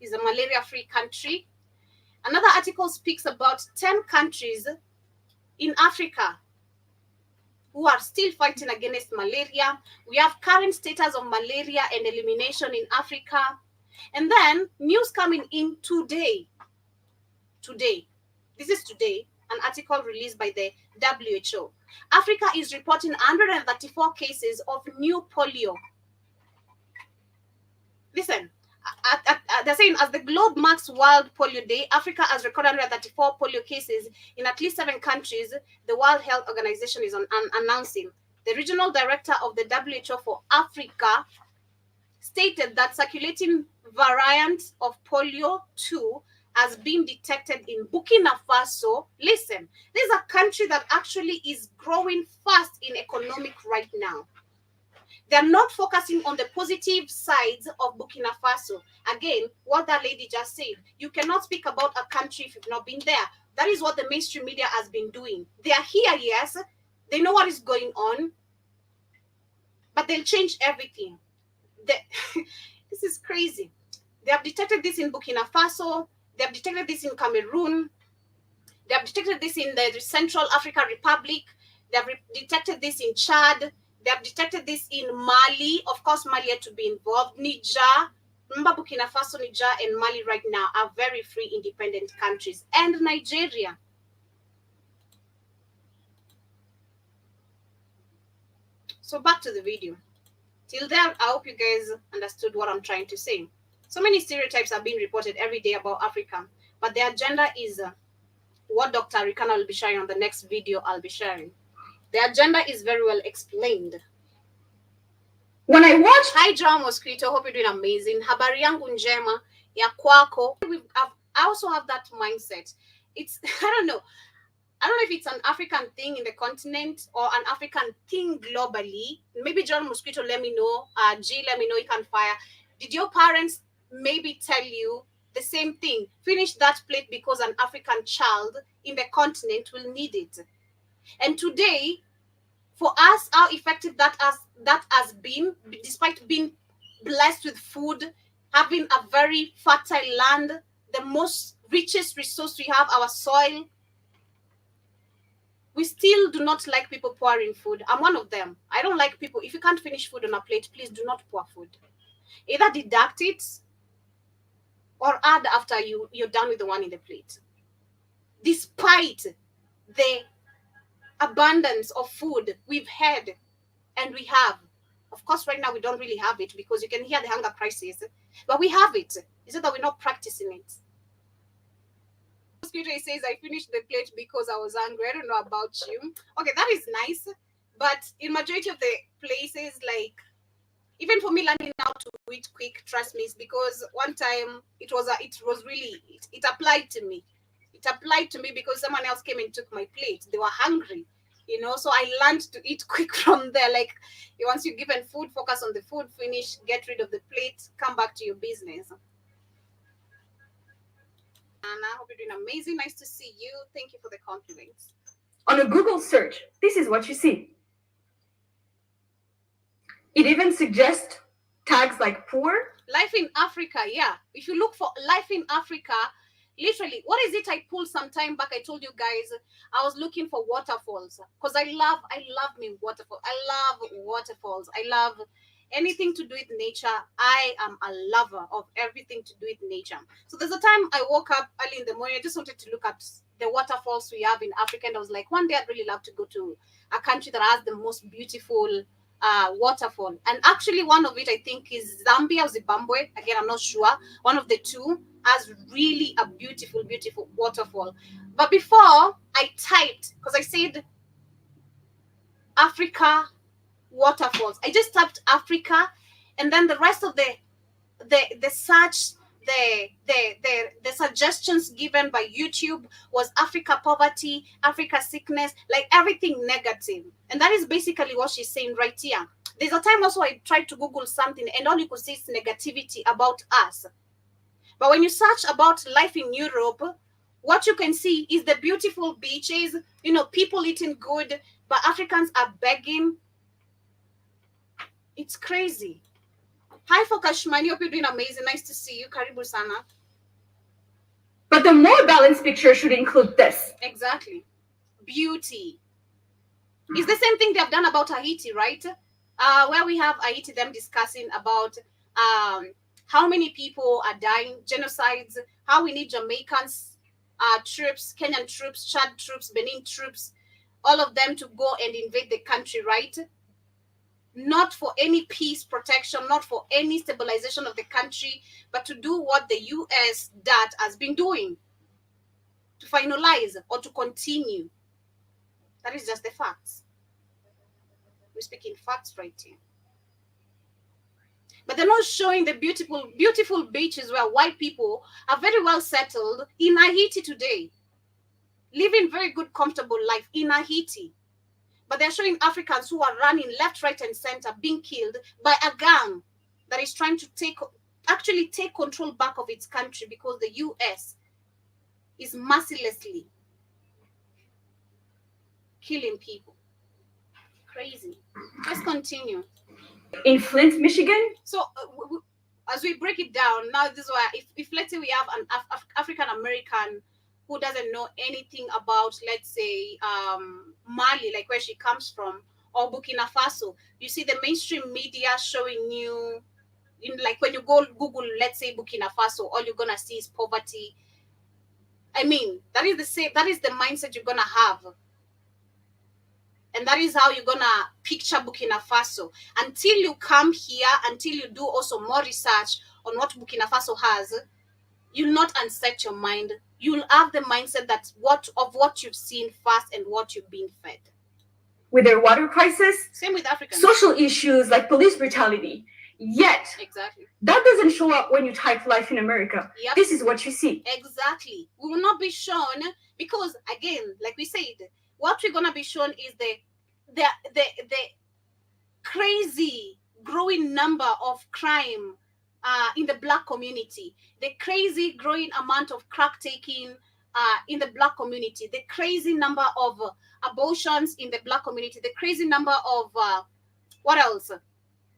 It's a malaria-free country. Another article speaks about 10 countries in Africa who are still fighting against malaria. We have current status of malaria and elimination in Africa. And then news coming in today. This is today, an article released by the WHO. Africa is reporting 134 cases of new polio. Listen, they're saying as the globe marks World Polio Day, Africa has recorded 134 polio cases in at least 7 countries, the World Health Organization is announcing. The regional director of the WHO for Africa stated that circulating variant of polio 2 has been detected in Burkina Faso. Listen, this is a country that actually is growing fast in economic right now. They're not focusing on the positive sides of Burkina Faso. Again, what that lady just said, you cannot speak about a country if you've not been there. That is what the mainstream media has been doing. They are here, yes. They know what is going on, but they'll change everything. This is crazy. They have detected this in Burkina Faso. They have detected this in Cameroon. They have detected this in the Central African Republic. They have detected this in Chad. They have detected this in Mali. Of course, Mali had to be involved. Niger. Remember, Burkina Faso, Niger, and Mali right now are very free, independent countries. And Nigeria. So back to the video. Till then, I hope you guys understood what I'm trying to say. So many stereotypes are being reported every day about Africa, but the agenda is what Dr. Rikana will be sharing on the next video I'll be sharing. The agenda is very well explained. When I watched Hi, John Mosquito. Hope you're doing amazing. Habari yangu njema ya kwako. I also have that mindset. It's, I don't know. I don't know if it's an African thing in the continent or an African thing globally. Maybe John Mosquito, let me know. G, let me know. You can fire. Did your parents maybe tell you the same thing? Finish that plate because an African child in the continent will need it. And today, for us, how effective that has been, despite being blessed with food, having a very fertile land, the most richest resource we have, our soil, we still do not like people pouring food. I'm one of them. I don't like people. If you can't finish food on a plate, please do not pour food. Either deduct it or add after you're done with the one in the plate. Despite the abundance of food we've had and we have. Of course, right now we don't really have it because you can hear the hunger crisis, but we have it. It's just that we're not practicing it. Mosquito says, I finished the plate because I was hungry. I don't know about you. Okay, that is nice. But in majority of the places, like, even for me learning how to eat quick, trust me, it's because one time it applied to me. It applied to me because someone else came and took my plate. They were hungry, so I learned to eat quick from there. Like, once you're given food, focus on the food, finish, get rid of the plate, come back to your business. Anna, I hope you're doing amazing. Nice to see you. Thank you for the compliments. On a Google search, this is what you see. It even suggests tags like poor. Life in Africa, yeah. If you look for life in Africa, literally, what is it I pulled some time back? I told you guys I was looking for waterfalls because I love me waterfalls. I love waterfalls. I love anything to do with nature. I am a lover of everything to do with nature. So there's a time I woke up early in the morning. I just wanted to look at the waterfalls we have in Africa. And I was like, one day I'd really love to go to a country that has the most beautiful waterfall. And actually one of it, I think, is Zambia or Zimbabwe. Again, I'm not sure. One of the two has really a beautiful, beautiful waterfall. But before I typed, because I said Africa waterfalls, I just typed Africa, and then the rest of the search, the suggestions given by YouTube was Africa poverty, Africa sickness, like everything negative. And that is basically what she's saying right here. There's a time also I tried to Google something and all you could see is negativity about us. But when you search about life in Europe, what you can see is the beautiful beaches, people eating good, but Africans are begging. It's crazy. Hi, Fokashmani. Hope you're doing amazing. Nice to see you. Karibu sana. But the more balanced picture should include this. Exactly. Beauty. It's the same thing they have done about Haiti, right? Where we have Haiti, them discussing about how many people are dying, genocides, how we need Jamaicans, troops, Kenyan troops, Chad troops, Benin troops, all of them to go and invade the country, right? Not for any peace protection, not for any stabilization of the country, but to do what the US that has been doing, to finalize or to continue. That is just the facts. We're speaking facts right here. But they're not showing the beautiful, beautiful beaches where white people are very well settled in Haiti today, living very good, comfortable life in Haiti. But they're showing Africans who are running left, right, and center, being killed by a gang that is trying to take control back of its country because the US is mercilessly killing people. Crazy. Let's continue. In Flint, Michigan? So as we break it down, now this is why if let's say we have an African American who doesn't know anything about, let's say, Mali, like where she comes from, or Burkina Faso, you see the mainstream media showing you, like when you go Google, let's say Burkina Faso, all you're gonna see is poverty. I mean, that is the mindset you're gonna have. And that is how you're gonna picture Burkina Faso. Until you come here, until you do also more research on what Burkina Faso has, you'll not unset your mind. You'll have the mindset that what you've seen first and what you've been fed. With their water crisis, same with Africans. Social issues like police brutality, Yet, Exactly. that doesn't show up when you type life in America. Yep. This is what you see. Exactly. We will not be shown because, again, like we said, what we're gonna be shown is the crazy growing number of crime in the black community, the crazy growing amount of crack taking in the black community, the crazy number of abortions in the black community, the crazy number of what else?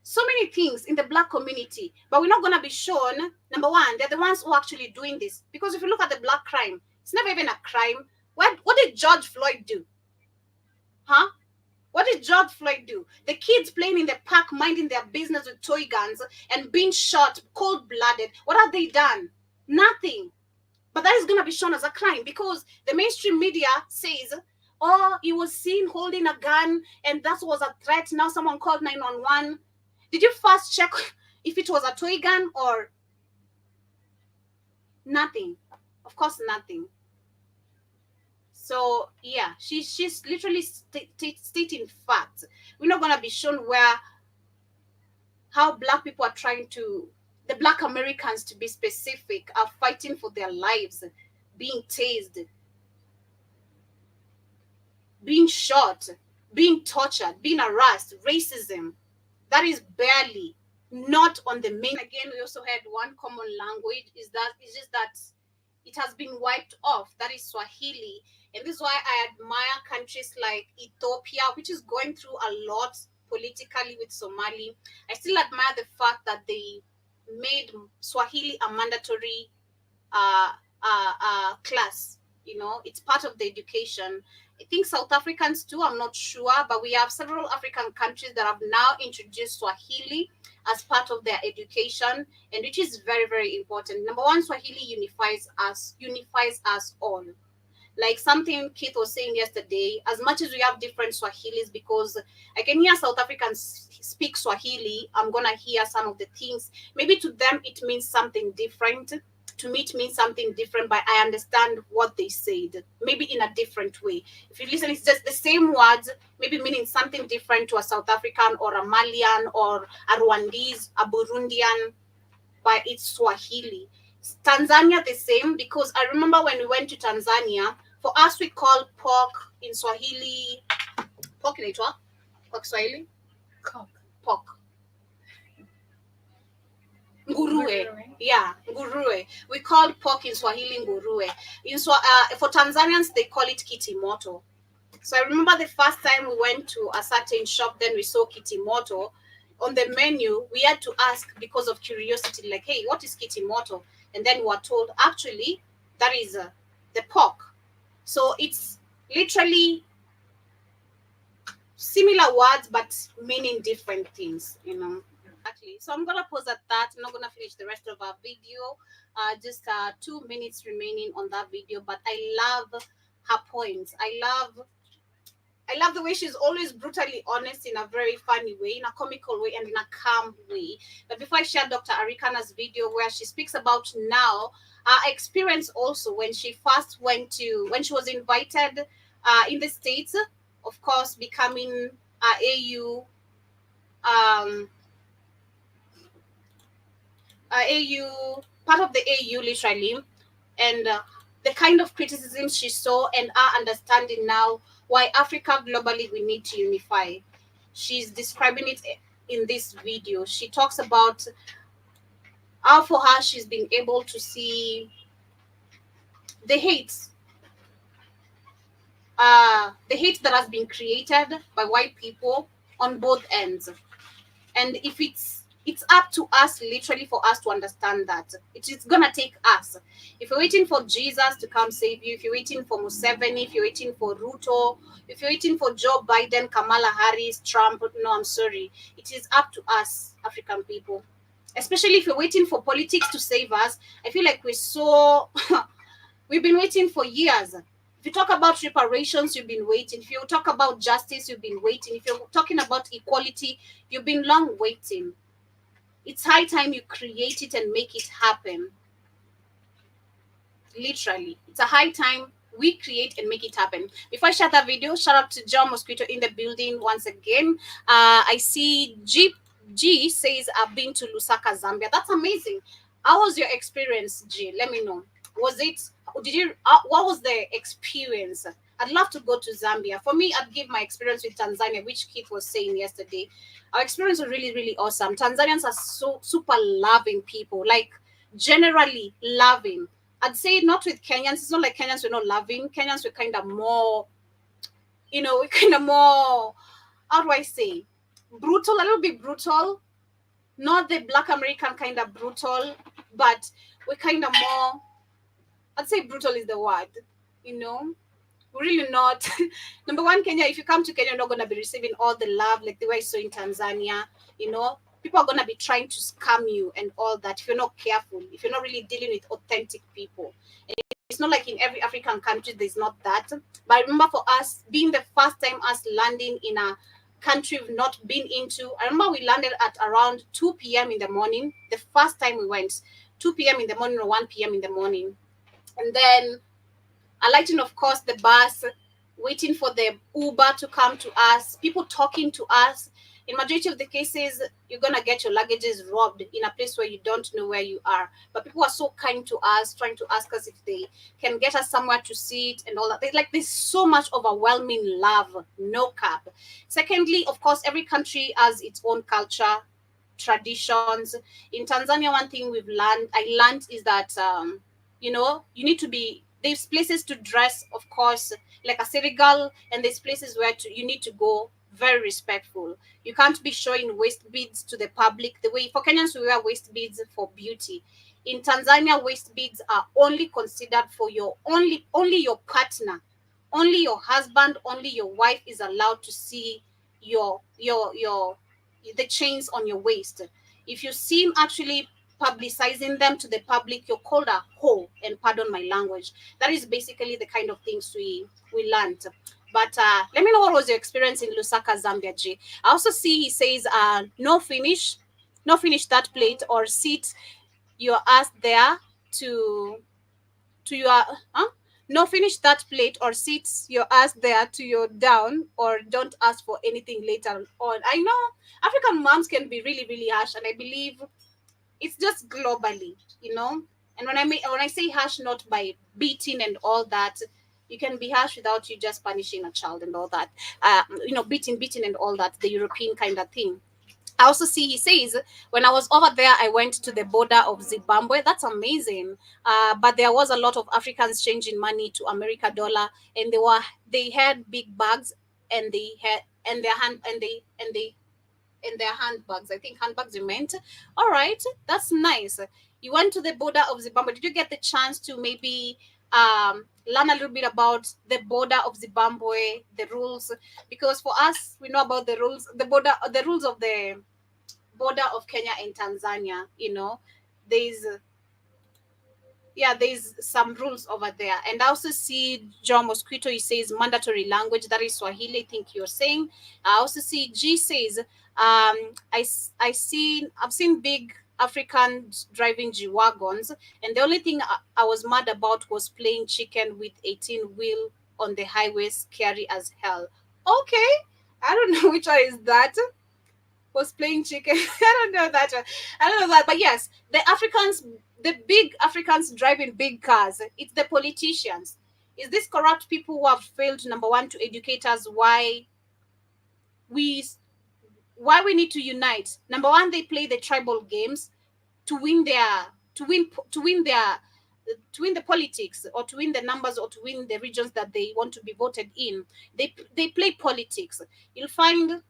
So many things in the black community, but we're not going to be shown. Number one, they're the ones who are actually doing this. Because if you look at the black crime, it's never even a crime. What did George Floyd do? Huh? What did George Floyd do? The kids playing in the park, minding their business with toy guns and being shot cold-blooded. What have they done? Nothing. But that is going to be shown as a crime because the mainstream media says, oh, he was seen holding a gun and that was a threat. Now someone called 911. Did you first check if it was a toy gun or nothing? Of course, nothing. So yeah, she's literally stating facts. We're not gonna be shown how black people are trying to, the black Americans to be specific, are fighting for their lives, being tased, being shot, being tortured, being harassed, racism. That is barely not on the main. Again, we also had one common language. It's just that it has been wiped off. That is Swahili. And this is why I admire countries like Ethiopia, which is going through a lot politically with Somali. I still admire the fact that they made Swahili a mandatory class. You know, it's part of the education. I think South Africans too, I'm not sure, but we have several African countries that have now introduced Swahili as part of their education, and which is very, very important. Number one, Swahili unifies us all. Like something Keith was saying yesterday, as much as we have different Swahilis, because I can hear South Africans speak Swahili, I'm gonna hear some of the things. Maybe to them it means something different. To me, it means something different, but I understand what they said, maybe in a different way. If you listen, it's just the same words, maybe meaning something different to a South African or a Malian or a Rwandese, a Burundian, but it's Swahili. Tanzania, the same, because I remember when we went to Tanzania, for us, we call pork in Swahili, pork in pork Swahili? Pork. Nguruwe. Yeah, nguruwe. We call pork in Swahili nguruwe. For Tanzanians, they call it kitimoto. So I remember the first time we went to a certain shop, then we saw kitimoto. On the menu, we had to ask because of curiosity, like, hey, what is kitimoto? And then we were told, actually, that is the pork. So it's literally similar words, but meaning different things, you know. Exactly. So I'm gonna pause at that. I'm not gonna finish the rest of our video. Just 2 minutes remaining on that video. But I love her points. I love the way she's always brutally honest in a very funny way, in a comical way, and in a calm way. But before I share Dr. Arikana's video where she speaks about now her experience also when she first when she was invited in the States, of course, becoming AU part of the AU literally, and the kind of criticism she saw and our understanding now why Africa globally we need to unify. She's describing it in this video. She talks about how for her she's been able to see the hate that has been created by white people on both ends. And if it's up to us literally for us to understand that it is gonna take us. If you're waiting for Jesus to come save you, if you're waiting for Museveni, if you're waiting for Ruto, if you're waiting for Joe Biden, Kamala Harris, Trump, no, I'm sorry. It is up to us, African people. Especially if you're waiting for politics to save us. I feel like we've been waiting for years. If you talk about reparations, you've been waiting. If you talk about justice, you've been waiting. If you're talking about equality, you've been long waiting. It's high time you create it and make it happen. Literally, it's a high time we create and make it happen. Before I share that video, shout out to John Mosquito in the building once again. I see G says, I've been to Lusaka, Zambia. That's amazing. How was your experience, G? Let me know. Was it, did you, what was the experience? I'd love to go to Zambia. For me, I'd give my experience with Tanzania, which Keith was saying yesterday. Our experience was really, really awesome. Tanzanians are so super loving people, like generally loving. I'd say not with Kenyans. It's not like Kenyans were not loving. Kenyans were kind of more, kind of more, how do I say, brutal, a little bit brutal. Not the Black American kind of brutal, but we're kind of more, I'd say brutal is the word, you know. We're really not. Number one, Kenya, if you come to Kenya, you're not going to be receiving all the love like the way I saw in Tanzania, you know. People are going to be trying to scam you and all that if you're not careful, if you're not really dealing with authentic people. And it's not like in every African country there's not that. But I remember for us, being the first time us landing in a country we've not been into, I remember we landed at around 2 p.m. in the morning. The first time we went, 2 p.m. in the morning or 1 p.m. in the morning. And then alighting, of course, the bus, waiting for the Uber to come to us, people talking to us. In majority of the cases, you're gonna get your luggages robbed in a place where you don't know where you are. But people are so kind to us, trying to ask us if they can get us somewhere to sit and all that. There's so much overwhelming love, no cap. Secondly, of course, every country has its own culture, traditions. In Tanzania, one thing I learned is that you need to be, there's places to dress, of course, like a Senegal, and there's places where you need to go very respectful. You can't be showing waist beads to the public. The way for Kenyans we wear waist beads for beauty. In Tanzania, waist beads are only considered for your only your partner, only your husband, only your wife is allowed to see your the chains on your waist. If you seem actually publicizing them to the public, you're called a hoe, and pardon my language. That is basically the kind of things we learned. But let me know what was your experience in Lusaka, Zambia, G. I also see he says no finish that plate or sit your ass there to your no finish that plate or sit your ass there to your down, or don't ask for anything later on. I know African moms can be really, really harsh, and I believe it's just globally, you know. And when I say harsh, not by beating and all that, you can be harsh without you just punishing a child and all that, beating and all that, the European kind of thing. I also see he says, when I was over there, I went to the border of Zimbabwe. That's amazing. But there was a lot of Africans changing money to America dollar, and they had big bags, and they had and their hand and they in their handbags. I think handbags you meant. All right, that's nice. You went to the border of Zimbabwe. Did you get the chance to maybe learn a little bit about the border of Zimbabwe, the rules? Because for us, we know about the rules, the rules of the border of Kenya and Tanzania. You know, there's there's some rules over there. And I also see John Mosquito, he says mandatory language, that is Swahili, I think you're saying. I also see G says, I've seen big Africans driving G wagons, and the only thing I was mad about was playing chicken with 18 wheel on the highway, scary as hell. Okay, I don't know which one is that. Was playing chicken. I don't know that. I don't know that. But yes, the big Africans driving big cars. It's the politicians. Is this corrupt people who have failed, number one, to educate us we why we need to unite? Number one, they play the tribal games to win the politics, or to win the numbers, or to win the regions that they want to be voted in. They play politics. You'll find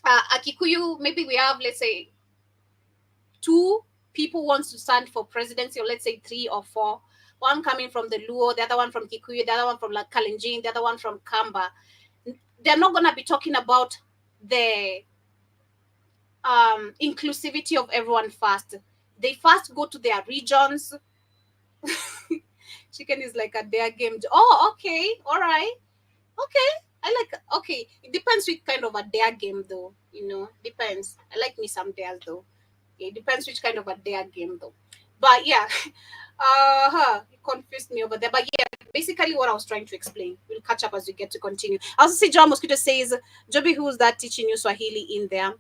a Kikuyu, maybe we have, let's say, 2 people wants to stand for presidency, or let's say 3 or 4. One coming from the Luo, the other one from Kikuyu, the other one from Kalenjin, the other one from Kamba. They're not going to be talking about the inclusivity of everyone first. They first go to their regions. Chicken is like a dare game. Oh, okay. All right. Okay. Okay. It depends which kind of a dare game, though. Depends. I like me some dares, though. It depends which kind of a dare game, though. But yeah, you confused me over there. But yeah, basically what I was trying to explain. We'll catch up as we get to continue. I also see John Mosquito says, Joby, who's that teaching you Swahili in there?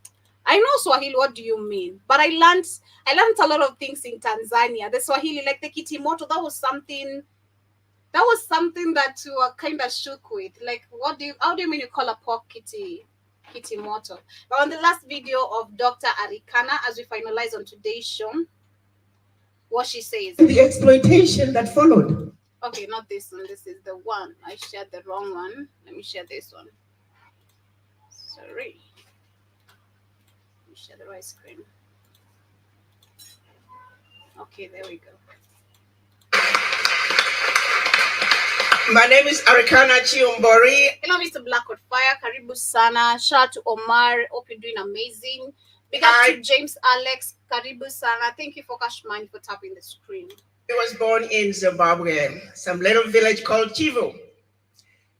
I know Swahili, what do you mean? But I learned a lot of things in Tanzania. The Swahili, like the kitimoto, that was something that you were kind of shook with. Like, how do you mean you call a pork kitimoto? But on the last video of Dr. Arikana, as we finalize on today's show, what she says. The exploitation that followed. Okay, not this one. This is the one. I shared the wrong one. Let me share this one. Sorry. Let me share the right screen. Okay, there we go. My name is Arikana Chiombori. Hello, Mr. Blackwood Fire. Karibu sana. Shout out to Omar. Hope you're doing amazing. Big up to James Alex. Karibu sana. Thank you for Cashman for tapping the screen. I was born in Zimbabwe, some little village called Chivu.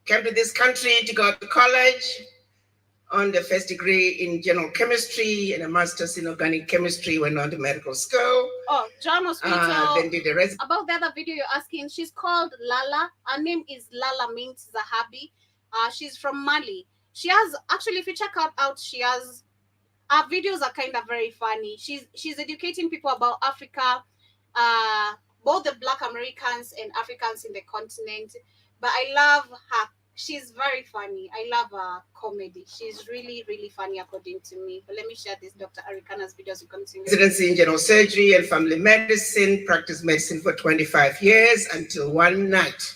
Came to this country to go to college on the first degree in general chemistry and a master's in organic chemistry, went on to medical school. Oh, John Hospital. Then did the rest. About the other video you're asking, she's called Lala. Her name is Lala means Zahabi. She's from Mali. She has, actually, if you check out, she has, her videos are kind of very funny. She's educating people about Africa, both the Black Americans and Africans in the continent. But I love her. She's very funny. I love her comedy. She's really, really funny according to me. But let me share this Dr. Arikana's videos. You continue. Residency in general surgery and family medicine, practiced medicine for 25 years until one night.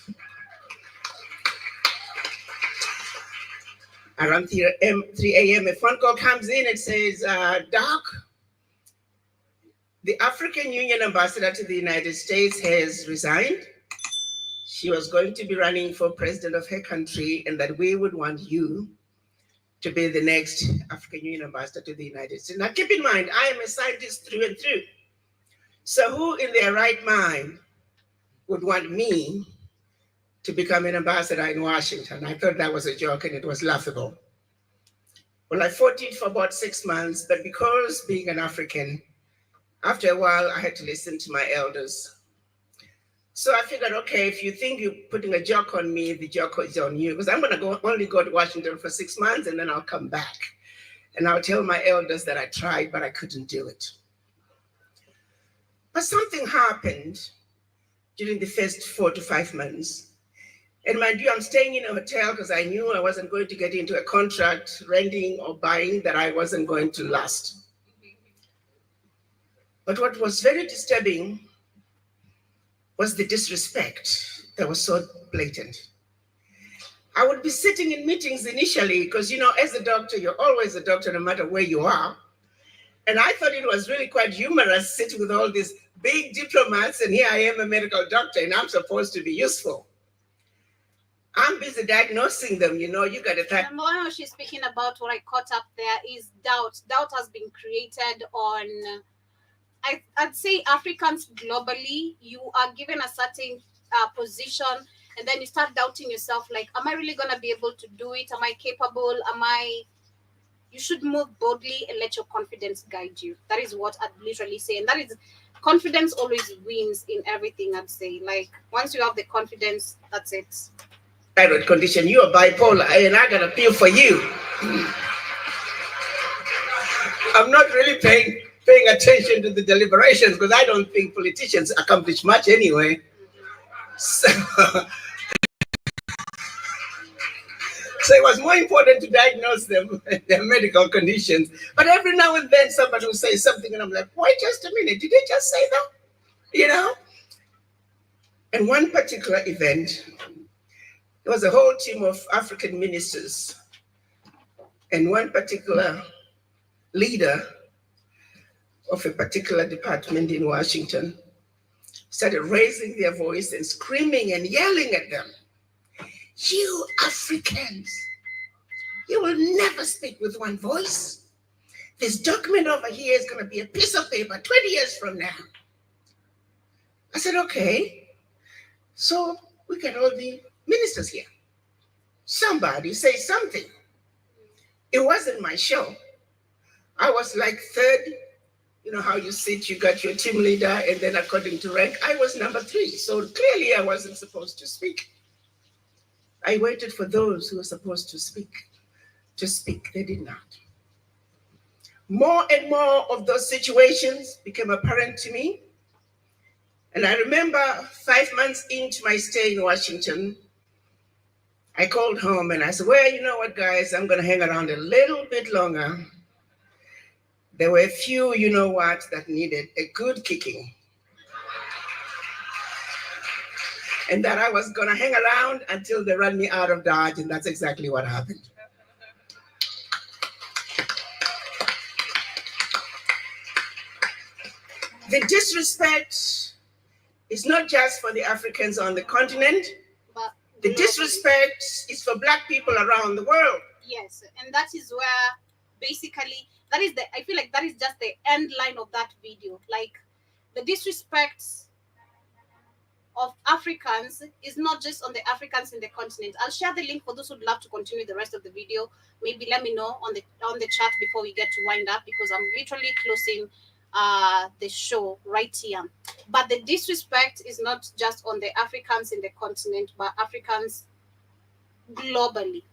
Around 3 a.m., a phone call comes in and says, Doc, the African Union ambassador to the United States has resigned. She was going to be running for president of her country, and that we would want you to be the next African Union ambassador to the United States. Now, keep in mind, I am a scientist through and through. So who in their right mind would want me to become an ambassador in Washington? I thought that was a joke and it was laughable. Well, I fought it for about 6 months, but because being an African, after a while, I had to listen to my elders. So I figured, okay, if you think you're putting a joke on me, the joke is on you, because I'm going to only go to Washington for 6 months and then I'll come back. And I'll tell my elders that I tried, but I couldn't do it. But something happened during the first 4 to 5 months. And mind you, I'm staying in a hotel because I knew I wasn't going to get into a contract, renting or buying, that I wasn't going to last. But what was very disturbing was the disrespect that was so blatant. I would be sitting in meetings initially because, you know, as a doctor, you're always a doctor no matter where you are. And I thought it was really quite humorous sitting with all these big diplomats, and here I am, a medical doctor, and I'm supposed to be useful. I'm busy diagnosing them, you know, you got to type. And one she's speaking about, what I caught up there is doubt. Doubt has been created on, I'd say, Africans globally. You are given a certain position, and then you start doubting yourself, like, am I really going to be able to do it? Am I capable? You should move boldly and let your confidence guide you. That is what I'd literally say. And that is, confidence always wins in everything, I'd say. Like, once you have the confidence, that's it. Thyroid condition, you are bipolar, and I got to feel for you. I'm not really paying attention to the deliberations because I don't think politicians accomplish much anyway. So it was more important to diagnose them, their medical conditions. But every now and then somebody will say something and I'm like, wait just a minute, did they just say that? You know? And one particular event, there was a whole team of African ministers, and one particular leader of a particular department in Washington started raising their voice and screaming and yelling at them. You Africans, you will never speak with one voice. This document over here is going to be a piece of paper 20 years from now. I said, okay. So we get all the ministers here. Somebody say something. It wasn't my show. I was like third. You know how you sit, you got your team leader, and then according to rank, I was number 3. So clearly I wasn't supposed to speak. I waited for those who were supposed to speak. They did not. more and more of those situations became apparent to me. And I remember 5 months into my stay in Washington, I called home and I said, well, you know what, guys, I'm going to hang around a little bit longer. There were a few, you know what, that needed a good kicking. And that I was going to hang around until they ran me out of Dodge, and that's exactly what happened. The disrespect is not just for the Africans on the continent, But the disrespect is for Black people around the world. yes, and that is where basically I feel like that is just the end line of that video. Like the disrespect of Africans is not just on the Africans in the continent. I'll share the link for those who'd love to continue the rest of the video. Maybe let me know on the chat before we get to wind up, because I'm literally closing the show right here. But the disrespect is not just on the Africans in the continent, but Africans globally.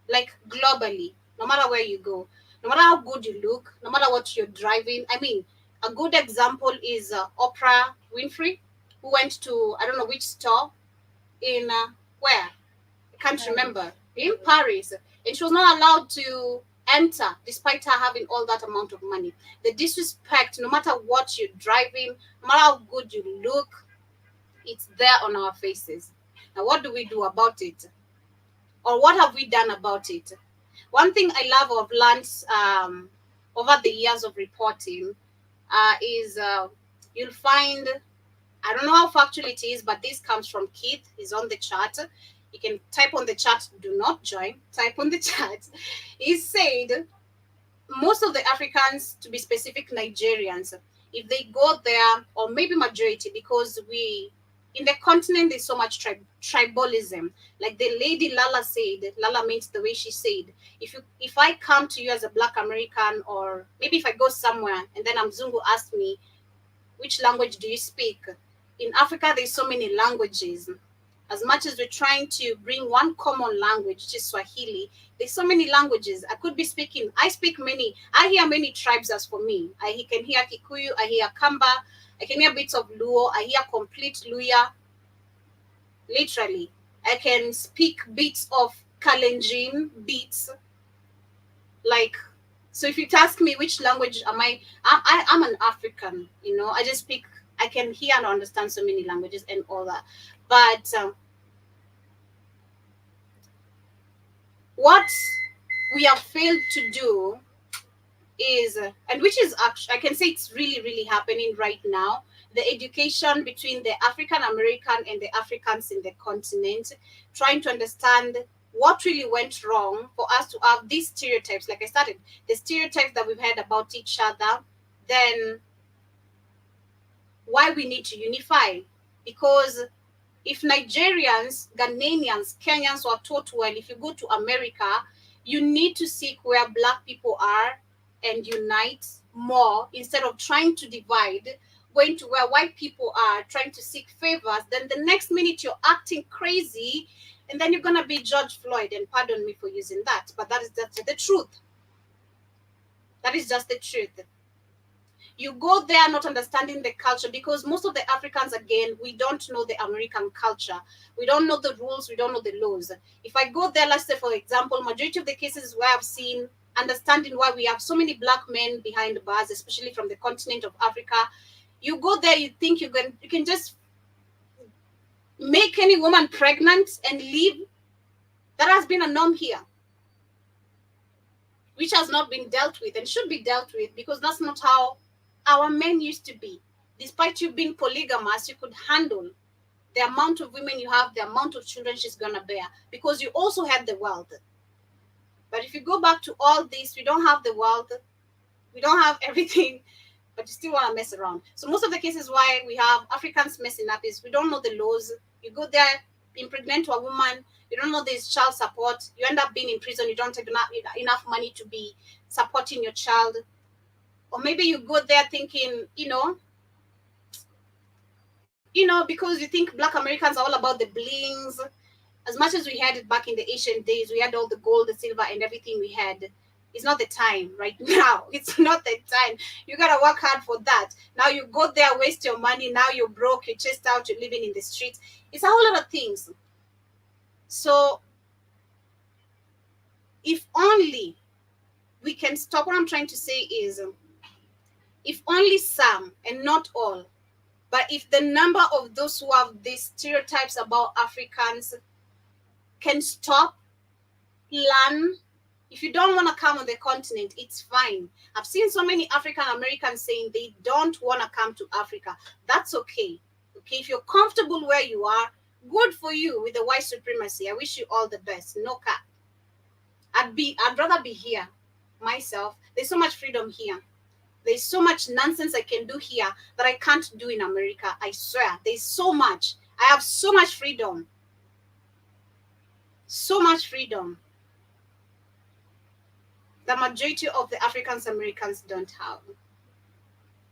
Like globally, no matter where you go, no matter how good you look, no matter what you're driving. I mean, a good example is Oprah Winfrey, who went to, I don't know which store in where, I can't remember, in Paris, and she was not allowed to enter despite her having all that amount of money. The disrespect, no matter what you're driving, no matter how good you look, it's there on our faces. Now, what do we do about it? Or what have we done about it? One thing I love or have learned over the years of reporting is you'll find, I don't know how factual it is, but this comes from Keith. He's on the chat. You can type on the chat, do not join, type on the chat. He said most of the Africans, to be specific, Nigerians, if they go there, or maybe majority, because in the continent there's so much tribalism. Like the lady Lala said, Lala means the way she said, if I come to you as a Black American, or maybe if I go somewhere and then Mzungu asks me, which language do you speak? In Africa, there's so many languages. As much as we're trying to bring one common language, which is Swahili, there's so many languages. I could be speaking, I hear many tribes as for me. I can hear Kikuyu, I hear Kamba, I can hear bits of Luo, I hear complete Luya, literally. I can speak bits of Kalenjin, bits. Like, so if you ask me which language am I'm an African, you know, I can hear and understand so many languages and all that. But what we have failed to do is, and which is actually, I can say it's really, really happening right now, the education between the African American and the Africans in the continent, trying to understand what really went wrong for us to have these stereotypes. Like I started, the stereotypes that we've had about each other, then why we need to unify. Because if Nigerians, Ghanaians, Kenyans were taught well, if you go to America, you need to seek where Black people are and unite more instead of trying to divide, going to where white people are, trying to seek favors. Then the next minute you're acting crazy, and then you're going to be George Floyd. And pardon me for using that, but that is just the truth. That is just the truth. You go there not understanding the culture, because most of the Africans, again, we don't know the American culture. We don't know the rules. We don't know the laws. If I go there, let's say, for example, majority of the cases where I've seen, understanding why we have so many Black men behind bars, especially from the continent of Africa, you go there, you think you can just make any woman pregnant and leave. That has been a norm here, which has not been dealt with and should be dealt with, because that's not how our men used to be. Despite you being polygamous, you could handle the amount of women you have, the amount of children she's gonna bear, because you also had the wealth. But if you go back to all this, we don't have the wealth, we don't have everything, but you still want to mess around. So most of the cases why we have Africans messing up is we don't know the laws. You go there, impregnate to a woman, you don't know there's child support, you end up being in prison, you don't have enough money to be supporting your child. Or maybe you go there thinking, because you think Black Americans are all about the blings. As much as we had it back in the ancient days, we had all the gold, the silver, and everything we had. It's not the time right now. It's not the time. You gotta work hard for that. Now you go there, waste your money. Now you're broke, you're chased out, you're living in the streets. It's a whole lot of things. So if only we can stop, what I'm trying to say is, if only some and not all, but if the number of those who have these stereotypes about Africans can stop, learn. If you don't want to come on the continent, it's fine. I've seen so many African Americans saying they don't want to come to Africa. That's okay. Okay, if you're comfortable where you are, good for you with the white supremacy. I wish you all the best. No cap. I'd rather be here myself. There's so much freedom here. There's so much nonsense I can do here that I can't do in America. I swear. There's so much. I have so much freedom. So much freedom. The majority of the African Americans don't have.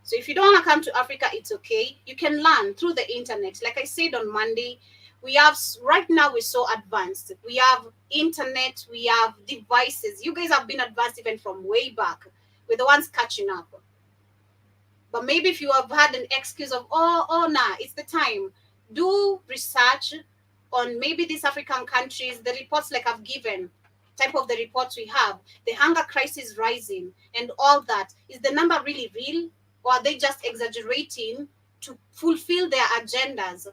So if you don't want to come to Africa, it's okay. You can learn through the internet. Like I said on Monday, we have, right now we're so advanced. We have internet, we have devices. You guys have been advanced even from way back. We're the ones catching up. But maybe if you have had an excuse of, nah, it's the time. Do research on maybe these African countries, the reports like I've given, type of the reports we have, the hunger crisis rising and all that. Is the number really real? Or are they just exaggerating to fulfill their agendas?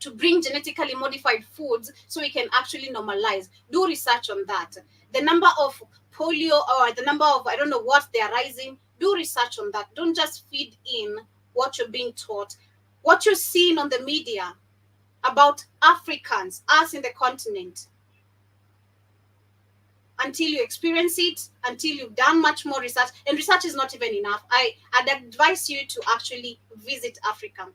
To bring genetically modified foods so we can actually normalize. Do research on that. The number of polio or the number of, I don't know what, they are rising. Do research on that. Don't just feed in what you're being taught. What you're seeing on the media about Africans, us in the continent. Until you experience it, until you've done much more research, and research is not even enough. I'd advise you to actually visit Africa.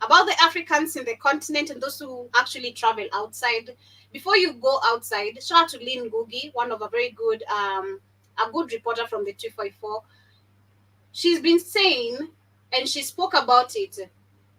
About the Africans in the continent and those who actually travel outside, before you go outside, shout out to Lynn Ngugi, one of a very good, a good reporter from the 254. She's been saying, and she spoke about it,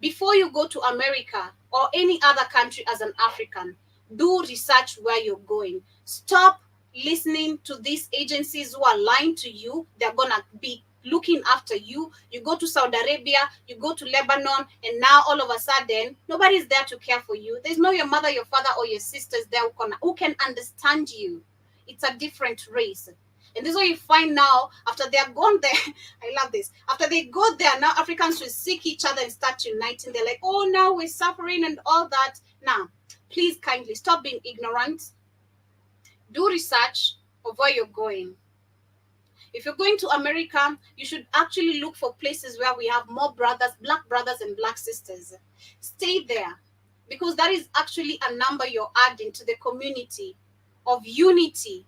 before you go to America or any other country as an African, do research where you're going. Stop listening to these agencies who are lying to you. They're going to be looking after you. You go to Saudi Arabia, you go to Lebanon, and now all of a sudden, nobody's there to care for you. There's no your mother, your father, or your sisters there who can understand you. It's a different race. And this is what you find now, after they are gone there. I love this. After they go there, now Africans will seek each other and start uniting. They're like, oh, now we're suffering and all that. Now, please kindly stop being ignorant. Do research of where you're going. If you're going to America, you should actually look for places where we have more brothers, black brothers and black sisters. Stay there, because that is actually a number you're adding to the community of unity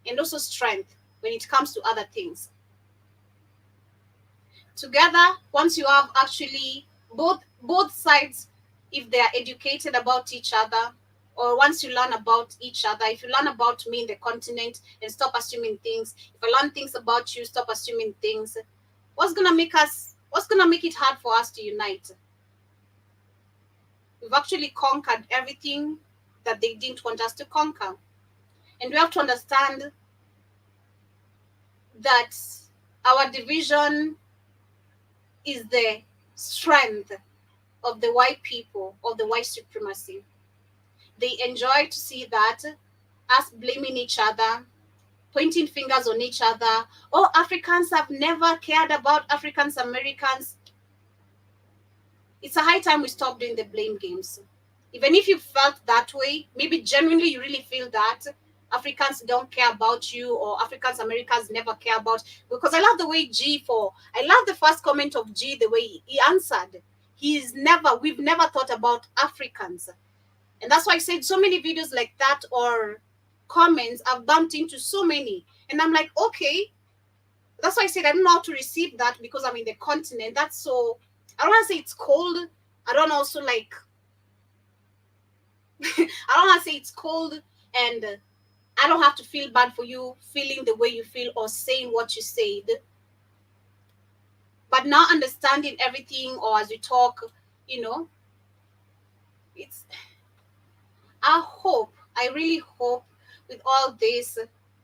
and also strength when it comes to other things. Together, once you have actually both sides, if they are educated about each other, or once you learn about each other, if you learn about me in the continent and stop assuming things, if I learn things about you, stop assuming things, what's gonna make it hard for us to unite? We've actually conquered everything that they didn't want us to conquer. And we have to understand that our division is the strength of the white people, of the white supremacy. They enjoy to see that, us blaming each other, pointing fingers on each other. Oh, Africans have never cared about African Americans. It's a high time we stop doing the blame games. Even if you felt that way, maybe genuinely you really feel that Africans don't care about you, or Africans Americans never care about, because I love the way I love the first comment of G, the way he answered. We've never thought about Africans. And that's why I said so many videos like that or comments I've bumped into so many. And I'm like, okay. That's why I said I don't know how to receive that, because I'm in the continent. That's so, I don't want to say it's cold. I don't also like, I don't want to say it's cold, and I don't have to feel bad for you feeling the way you feel or saying what you said. But now understanding everything, or as you talk, it's, I I really hope with all this,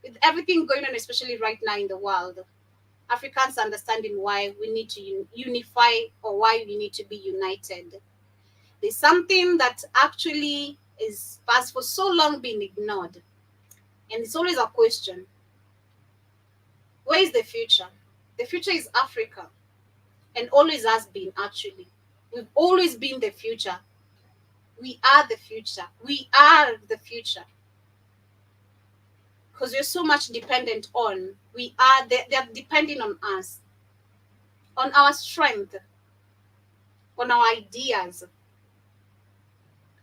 with everything going on, especially right now in the world, Africans understanding why we need to unify or why we need to be united. There's something that actually has for so long been ignored. And it's always a question. Where is the future? The future is Africa and always has been, actually. We've always been the future. We are the future. We are the future. Because we're so much dependent on, they're depending on us, on our strength, on our ideas.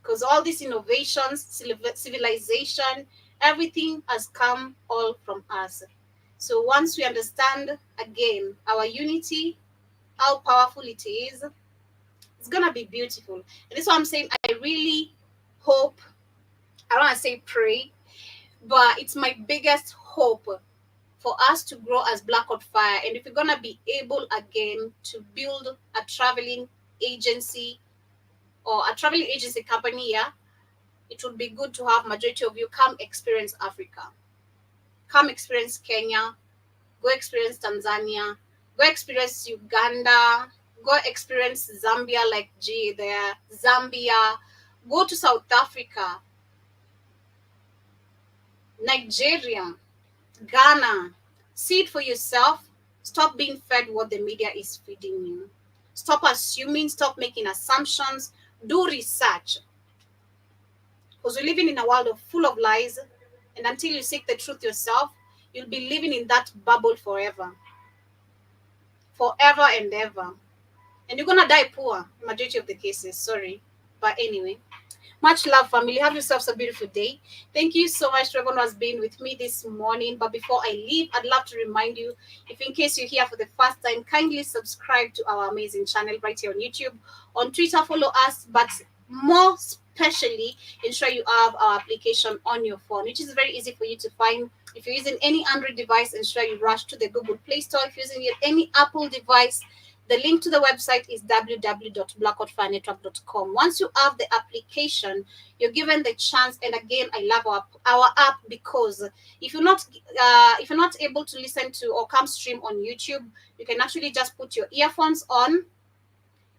Because all these innovations, civilization, everything has come all from us. So once we understand again our unity, how powerful it is, it's gonna be beautiful. And this is what I'm saying. I really hope, I don't want to say pray, but it's my biggest hope for us to grow as Black Hot Fire. And if we're gonna be able again to build a traveling agency or a traveling agency company here, it would be good to have majority of you come experience Africa. Come experience Kenya, go experience Tanzania, go experience Uganda, go experience Zambia like G there, Zambia, go to South Africa, Nigeria, Ghana. See it for yourself. Stop being fed what the media is feeding you. Stop assuming, stop making assumptions, do research. Because we're living in a world full of lies, and until you seek the truth yourself, you'll be living in that bubble forever. Forever and ever. And you're gonna die poor, majority of the cases, sorry. But anyway, much love, family. Have yourselves a beautiful day. Thank you so much to everyone who has been with me this morning. But before I leave, I'd love to remind you, if in case you're here for the first time, kindly subscribe to our amazing channel right here on YouTube. On Twitter, follow us, but more especially ensure you have our application on your phone, which is very easy for you to find. If you're using any Android device, ensure you rush to the Google Play Store. If you're using any Apple device, the link to the website is www.blackhoutfirenetwork.com. Once you have the application, you're given the chance. And again, I love our app because if you're not able to listen to or come stream on YouTube, you can actually just put your earphones on,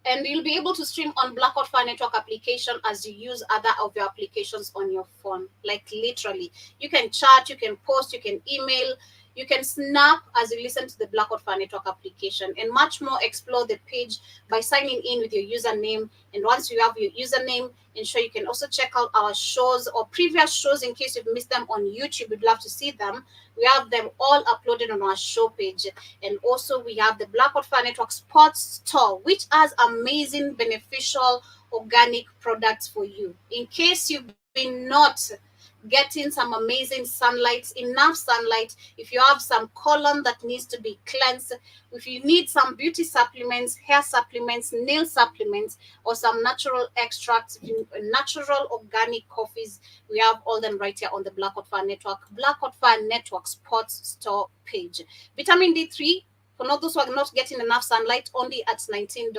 and you'll be able to stream on Black Hot Fire Network application as you use other of your applications on your phone. Like literally, you can chat, you can post, you can email, you can snap as you listen to the Black Hot Fire Network application, and much more. Explore the page by signing in with your username. And once you have your username, ensure you can also check out our shows or previous shows in case you've missed them on YouTube. We'd love to see them. We have them all uploaded on our show page. And also we have the Black Hot Fire Network Sports Store, which has amazing, beneficial, organic products for you. In case you've been not getting some amazing sunlight, enough sunlight, if you have some colon that needs to be cleansed, if you need some beauty supplements, hair supplements, nail supplements, or some natural extracts, natural organic coffees, we have all them right here on the Black Hot Fire Network Sports Store page. Vitamin D3, for not those who are not getting enough sunlight, only at $19.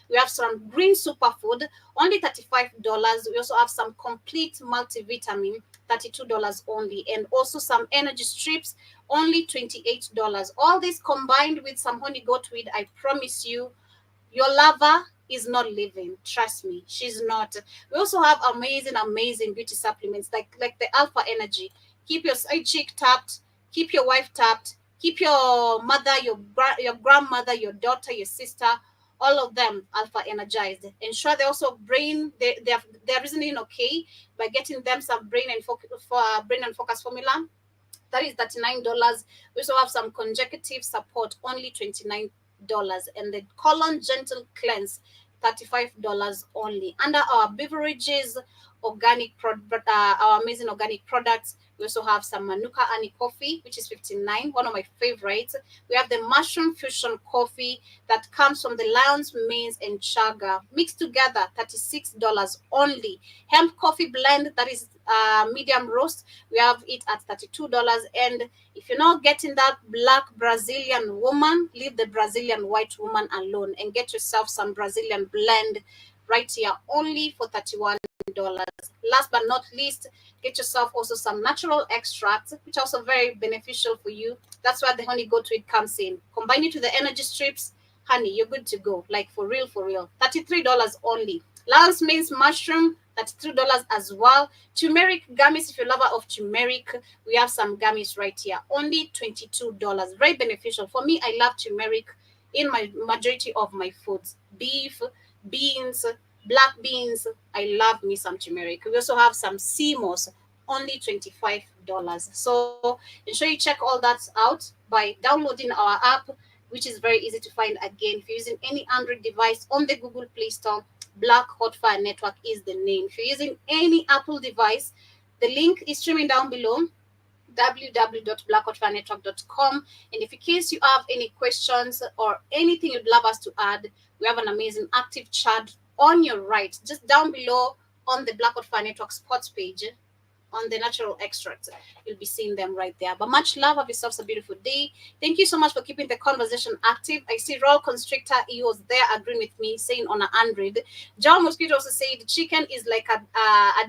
We have some green superfood, only $35. We also have some complete multivitamin, $32 only, and also some energy strips, only $28. All this combined with some honey goat weed, I promise you, your lover is not living. Trust me, she's not. We also have amazing beauty supplements like the Alpha Energy. Keep your side chick tapped, keep your wife tapped, keep your mother, your grandmother, your daughter, your sister, all of them alpha energized. Ensure they also they're reasoning okay by getting them some brain and focus formula. That is $39. We also have some conjunctive support, only $29, and the colon gentle cleanse, $35 only. Under our beverages, our amazing organic products, we also have some Manuka honey coffee, which is $59, one of my favorites. We have the mushroom fusion coffee that comes from the lion's mane and chaga mixed together, $36 only. Hemp coffee blend, that is medium roast, we have it at $32. And if you're not getting that black Brazilian woman, leave the Brazilian white woman alone and get yourself some Brazilian blend right here, only for $31. Last but not least, get yourself also some natural extracts, which are also very beneficial for you. That's where the honey goat weed comes in. Combine it with the energy strips, honey, you're good to go. Like for real, for real. $33 only. Lance means mushroom, $33 as well. Turmeric gummies, if you're a lover of turmeric, we have some gummies right here. Only $22. Very beneficial. For me, I love turmeric in my majority of my foods. Beef, beans, black beans. I love me some turmeric. We also have some sea moss, only $25. So ensure you check all that out by downloading our app, which is very easy to find. Again, if you're using any Android device on the Google Play Store, Black Hot Fire Network is the name. If you're using any Apple device, the link is streaming down below, www.blackhotfirenetwork.com. And if in case you have any questions or anything you'd love us to add, we have an amazing active chat on your right, just down below on the Black Hot Fire Network sports page. On the natural extracts, you'll be seeing them right there. But much love. Have yourselves a beautiful day. Thank you so much for keeping the conversation active. I see Royal Constrictor, he was there agreeing with me, saying on 100. John Mosquito also said chicken is like a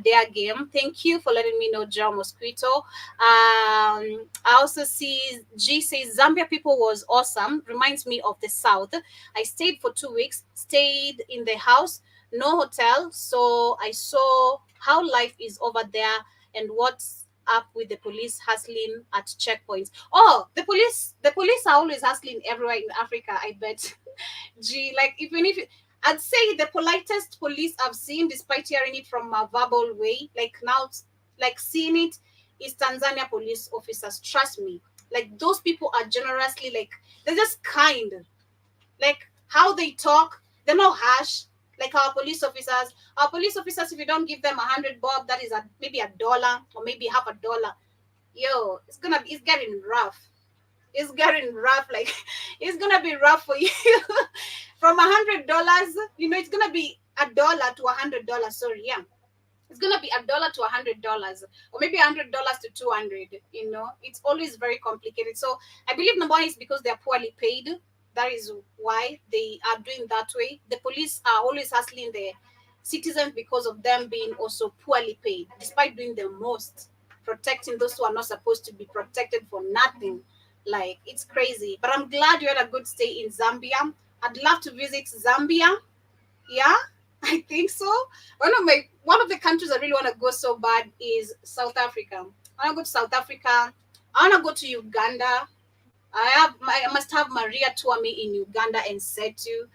dare game. Thank you for letting me know, John Mosquito. I also see G says Zambia people was awesome. Reminds me of the South. I stayed for 2 weeks, stayed in the house, no hotel. So I saw how life is over there and what's up with the police hustling at checkpoints. Oh, the police are always hustling everywhere in Africa, I bet. Gee, like even if I'd say the politest police I've seen, despite hearing it from a verbal way, like now, like seeing it, is Tanzania police officers. Trust me, like those people are generously, like they're just kind, like how they talk, they're not harsh. Like our police officers, if you don't give them 100 bob, that is maybe $1 or maybe half $1. Yo, it's getting rough. It's getting rough. Like it's gonna be rough for you. From $100, it's gonna be $1 to $100. Sorry, yeah. It's gonna be $1 to $100, or maybe $100 to 200. It's always very complicated. So I believe number one is because they are poorly paid. That is why they are doing that way. The police are always hustling the citizens because of them being also poorly paid, despite doing the most, protecting those who are not supposed to be protected for nothing. Like, it's crazy. But I'm glad you had a good stay in Zambia. I'd love to visit Zambia. Yeah, I think so. One of the countries I really want to go so bad is South Africa. I want to go to South Africa. I want to go to Uganda. I must have Maria tour me in Uganda and Setu.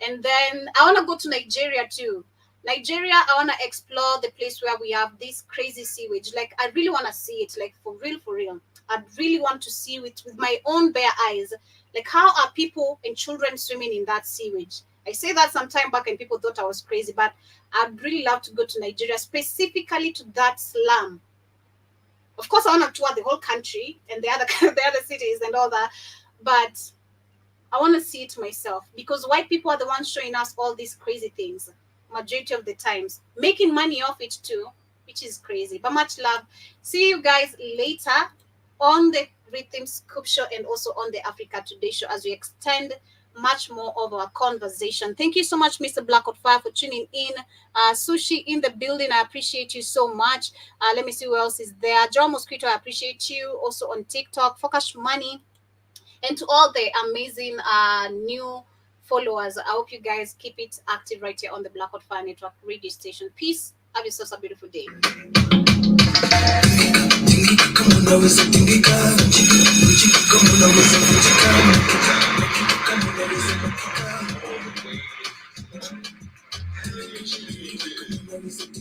And then I want to go to Nigeria too. Nigeria, I want to explore the place where we have this crazy sewage. Like, I really want to see it, like, for real. I'd really want to see it with my own bare eyes. Like, how are people and children swimming in that sewage? I say that some time back and people thought I was crazy, but I'd really love to go to Nigeria, specifically to that slum. Of course, I want to tour the whole country and the other cities and all that, but I want to see it myself, because white people are the ones showing us all these crazy things, majority of the times, making money off it too, which is crazy. But much love. See you guys later on the Rhythm Scoop Show and also on the Africa Today Show as we extend much more of our conversation. Thank you so much, Mr. Black Hot Fire, for tuning in. Sushi in the building, I appreciate you so much. Let me see who else is there. John Mosquito, I appreciate you. Also on TikTok, Focus Money, and to all the amazing new followers. I hope you guys keep it active right here on the Black Hot Fire Network radio station. Peace. Have yourselves a beautiful day. Come on,